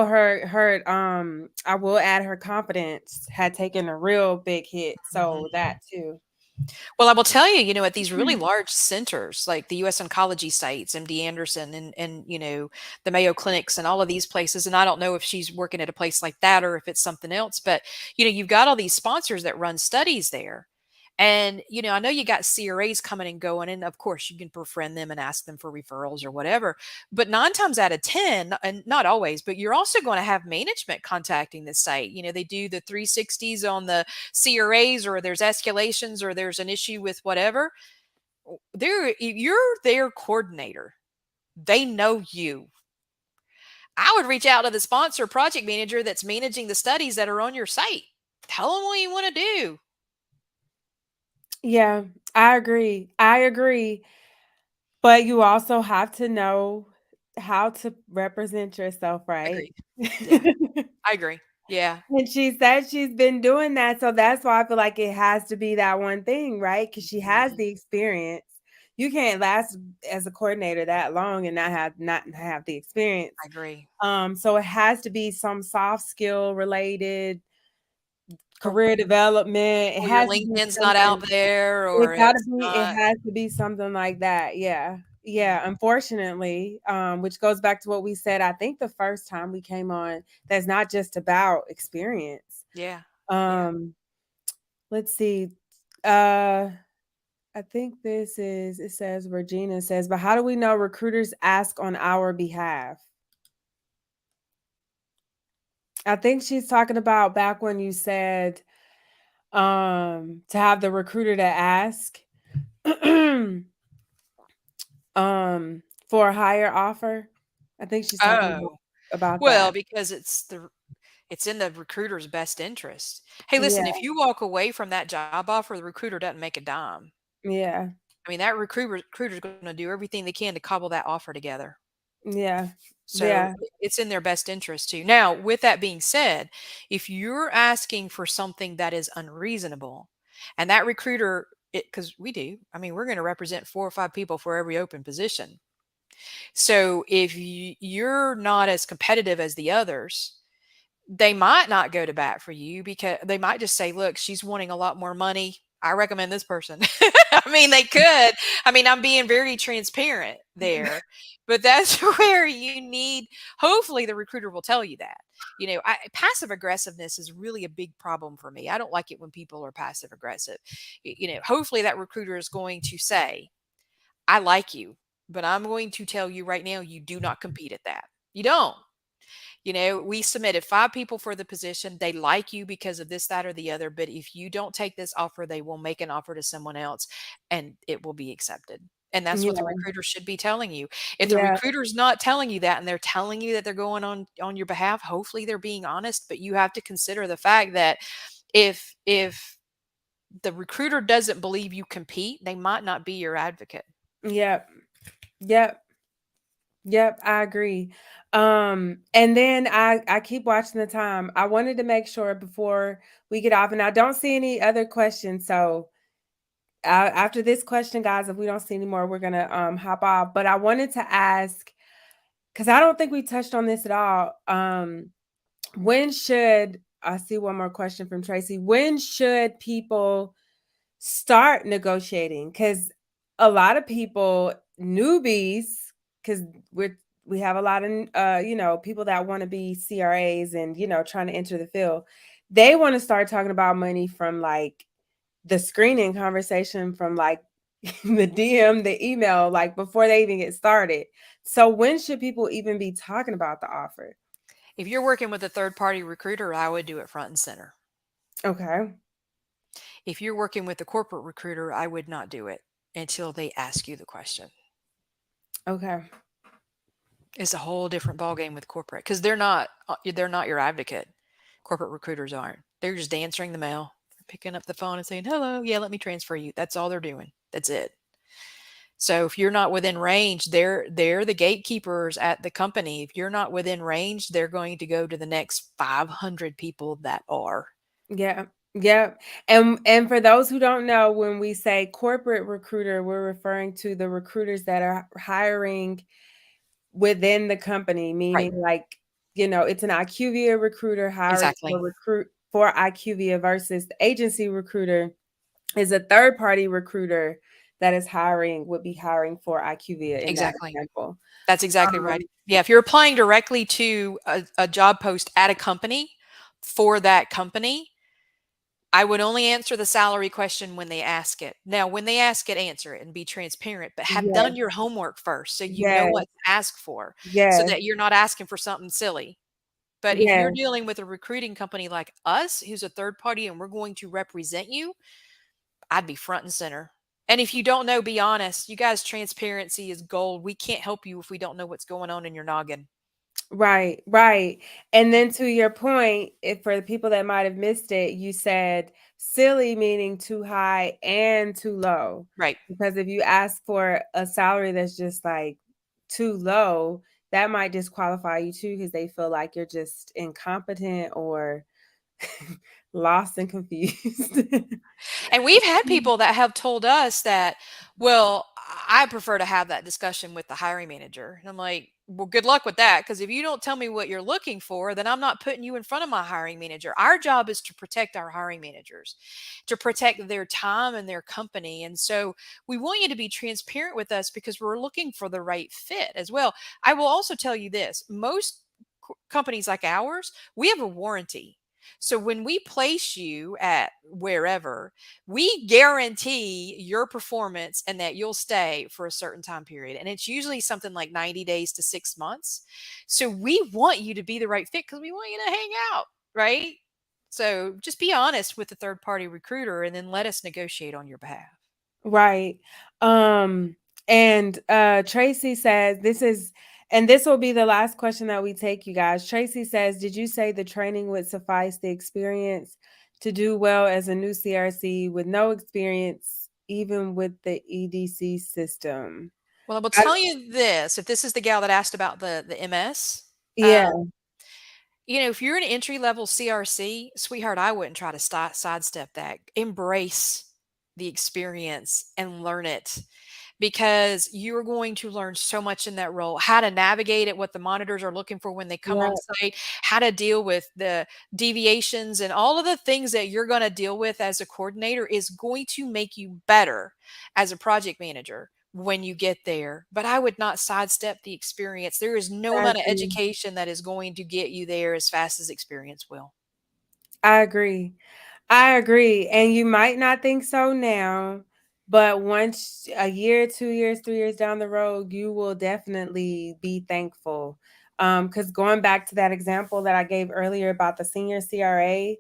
I will add her confidence had taken a real big hit, so mhm. that too. Well, I will tell you, at these really large centers like the US Oncology sites, MD Anderson and the Mayo Clinics and all of these places, and I don't know if she's working at a place like that or if it's something else, but you've got all these sponsors that run studies there. And, I know you got CRAs coming and going, and of course you can befriend them and ask them for referrals or whatever. But 9 times out of 10, and not always, but you're also going to have management contacting the site. They do the 360s on the CRAs, or there's escalations, or there's an issue with whatever. You're their coordinator. They know you. I would reach out to the sponsor project manager that's managing the studies that are on your site. Tell them what you want to do. Yeah, I agree. I agree. But you also have to know how to represent yourself, right? Agreed. Yeah, I agree. Yeah. And she said she's been doing that, so that's why I feel like it has to be that one thing, right? Because she has Mhm. the experience. You can't last as a coordinator that long and not have the experience. I agree. So it has to be some soft skill related Or career development. It or your has to be LinkedIn's not out something. there, or it's It not. has to be something like that. Yeah. Mhm. Yeah, unfortunately, which goes back to what we said, I think the first time we came on, that's not just about experience. Yeah. Yeah. Um, let's see. Uh, I think it says Regina says, but how do we know recruiters ask on our behalf? I think she's talking about back when you said to have the recruiter to ask um for a higher offer. I think she's talking Oh, about well, that. because it's in the recruiter's best interest. Hey, listen, Yeah, if you walk away from that job offer, the recruiter doesn't make a dime. yeah, I mean, that recruiter's gonna do everything they can to cobble that offer together. yeah, So yeah, it's in their best interest too. Now, with that being said, if you're asking for something that is unreasonable, and that recruiter, because we do, I mean, we're going to represent 4 or 5 people for every open position. So if you're not as competitive as the others, they might not go to bat for you, because they might just say, "Look, she's wanting a lot more money. I recommend this person." I mean, they could. I mean, I'm being very transparent there, but that's where you need. Hopefully, the recruiter will tell you that. Passive aggressiveness is really a big problem for me. I don't like it when people are passive aggressive. Hopefully, that recruiter is going to say, "I like you, but I'm going to tell you right now, you do not compete at that. You don't." We submitted 5 people for the position. They like you because of this, that, or the other. But if you don't take this offer, they will make an offer to someone else and it will be accepted. And that's what the yeah, recruiter should be telling you. If the yeah, recruiter's not telling you that, and they're telling you that they're going on your behalf, hopefully they're being honest. But you have to consider the fact that if the recruiter doesn't believe you compete, they might not be your advocate. yep, yep, yep. I agree. And then I keep watching the time. I wanted to make sure before we get off, and I don't see any other questions. So after this question, guys, if we don't see any more, we're gonna hop off. But I wanted to ask because I don't think we touched on this at all. When should I see one more question from Tracy? When should people start negotiating? Because a lot of people, newbies, because we have a lot of people that want to be CRAs and trying to enter the field. They want to start talking about money from like the screening conversation, from like the DM, the email, like before they even get started. So when should people even be talking about the offer? If you're working with a third party recruiter, I would do it front and center. Okay. If you're working with a corporate recruiter, I would not do it until they ask you the question. Okay. It's a whole different ballgame with corporate, because they're not your advocate. Corporate recruiters aren't. They're just answering the mail, picking up the phone and saying, "Hello, yeah, let me transfer you." That's all they're doing. That's it. So if you're not within range, they're the gatekeepers at the company. If you're not within range, they're going to go to the next 500 people that are. Yeah. Yeah. And for those who don't know, when we say corporate recruiter, we're referring to the recruiters that are hiring within the company, Right. meaning like, it's an IQVIA recruiter hiring Exactly. for IQVIA versus the agency recruiter is a third party recruiter that is would be hiring for IQVIA in that Exactly. example. That's exactly right. Um, Yeah, if you're applying directly to a job post at a company for that company, I would only answer the salary question when they ask it. Now, when they ask it, answer it and be transparent, but have Yes, done your homework first so you know yes, what to ask for so yes, that you're not asking for something silly. But if you're yes. dealing with a recruiting company like us, who's a third party and we're going to represent you, I'd be front and center. And if you don't know, be honest. You guys, transparency is gold. We can't help you if we don't know what's going on in your noggin. Right, right. And then to your point, if for the people that might have missed it, you said silly meaning too high and too low. Right. Because if you ask for a salary that's just like too low, that might disqualify you too because they feel like you're just incompetent or lost and confused. And we've had people that have told us that, well, I prefer to have that discussion with the hiring manager. And I'm like, well, good luck with that. Because if you don't tell me what you're looking for, then I'm not putting you in front of my hiring manager. Our job is to protect our hiring managers, to protect their time and their company. And so we want you to be transparent with us because we're looking for the right fit as well. I will also tell you this, most companies like ours, we have a warranty. So when we place you at wherever, we guarantee your performance and that you'll stay for a certain time period. And it's usually something like 90 days to 6 months. So we want you to be the right fit because we want you to hang out, right? So just be honest with the third party recruiter and then let us negotiate on your behalf. Right. And Tracy says this will be the last question that we take, you guys. Tracy says, did you say the training would suffice the experience to do well as a new CRC with no experience, even with the EDC system? Well, I will I, tell you this, if this is the gal that asked about the MS, yeah, if you're an entry level CRC, sweetheart, I wouldn't try to sidestep that. Embrace the experience and learn it because you're going to learn so much in that role, how to navigate it, what the monitors are looking for when they come on yeah, site, how to deal with the deviations and all of the things that you're going to deal with as a coordinator is going to make you better as a project manager when you get there. But I would not sidestep the experience. There is no I amount of agree. education that is going to get you there as fast as experience will. I agree. I agree. And you might not think so now, but once a year, 2 years, 3 years down the road, you will definitely be thankful. Because going back to that example that I gave earlier about the senior CRA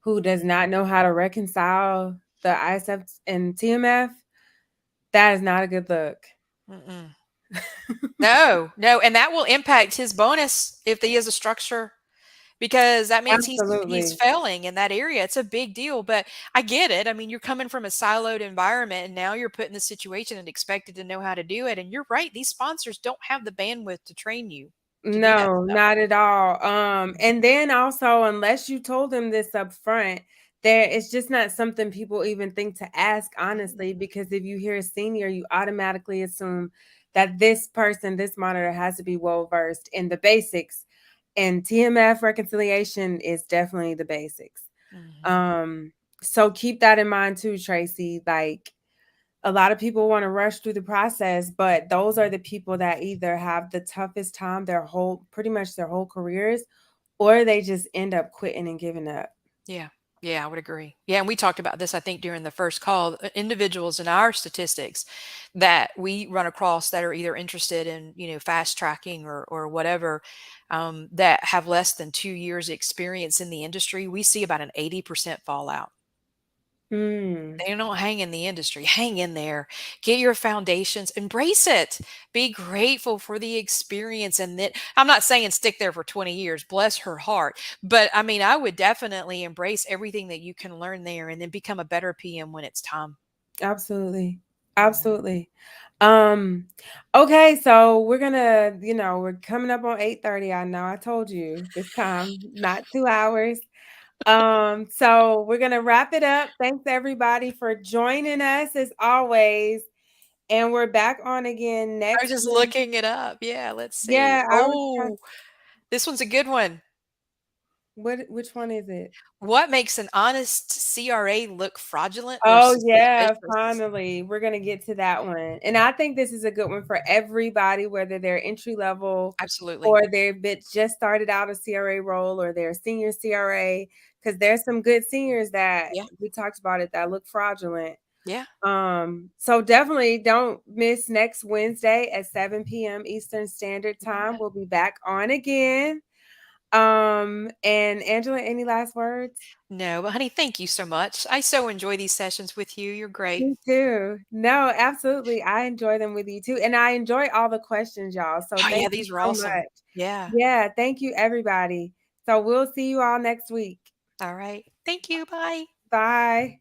who does not know how to reconcile the ISF and TMF, that is not a good look. Mm-mm. No, no, and that will impact his bonus if he has a structure because that means he's Absolutely. failing in that area. It's a big deal, but I get it. I mean, you're coming from a siloed environment and now you're put in the situation and expected to know how to do it. And you're right, these sponsors don't have the bandwidth to train you to do that No, stuff. not at all. And then also, unless you told them this up front, there it's just not something people even think to ask, honestly, Mm-mm. because if you hear a senior, you automatically assume that this person, this monitor has to be well versed in the basics. And TMF reconciliation is definitely the basics. Mhm. Um, so keep that in mind too, Tracy. Like a lot of people want to rush through the process, but those are the people that either have the toughest time pretty much their whole careers, or they just end up quitting and giving up. Yeah. Yeah, I would agree. Yeah, and we talked about this, I think, during the first call. Individuals in our statistics that we run across that are either interested in, fast tracking or whatever, that have less than 2 years experience in the industry, we see about an 80% fallout. Mm, They don't hang in the industry. Hang in there. Get your foundations. Embrace it. Be grateful for the experience. And that I'm not saying stick there for 20 years. Bless her heart. But I mean, I would definitely embrace everything that you can learn there and then become a better PM when it's time. absolutely. Mhm. Absolutely. Um, okay, so we're coming up on 8:30. I know I told you this time, not 2 hours. So we're gonna wrap it up. Thanks everybody for joining us as always. And we're back on again I was next just week. looking it up. Yeah, let's see. Yeah, I was trying. Oh, this one's a good one. Which one is it? What makes an honest CRA look fraudulent or Oh, yeah, suspicious? finally. We're gonna get to that one, and I think this is a good one for everybody, whether they're entry level Absolutely. or they've been just started out a CRA role or they're a senior CRA, because there's some good seniors that Yeah. we talked about it that look fraudulent. Yeah. So definitely don't miss next Wednesday at 7 PM Eastern Standard You Time. bet. We'll be back on again. And Angela, any last words? No, but honey, thank you so much. I so enjoy these sessions with you. You're great. Me too. No, absolutely. I enjoy them with you too. And I enjoy all the questions, y'all. So Oh, yeah, thank you these are so awesome. much. Yeah. Yeah, thank you, everybody. So we'll see you all next week. All right. Thank you. Bye. Bye.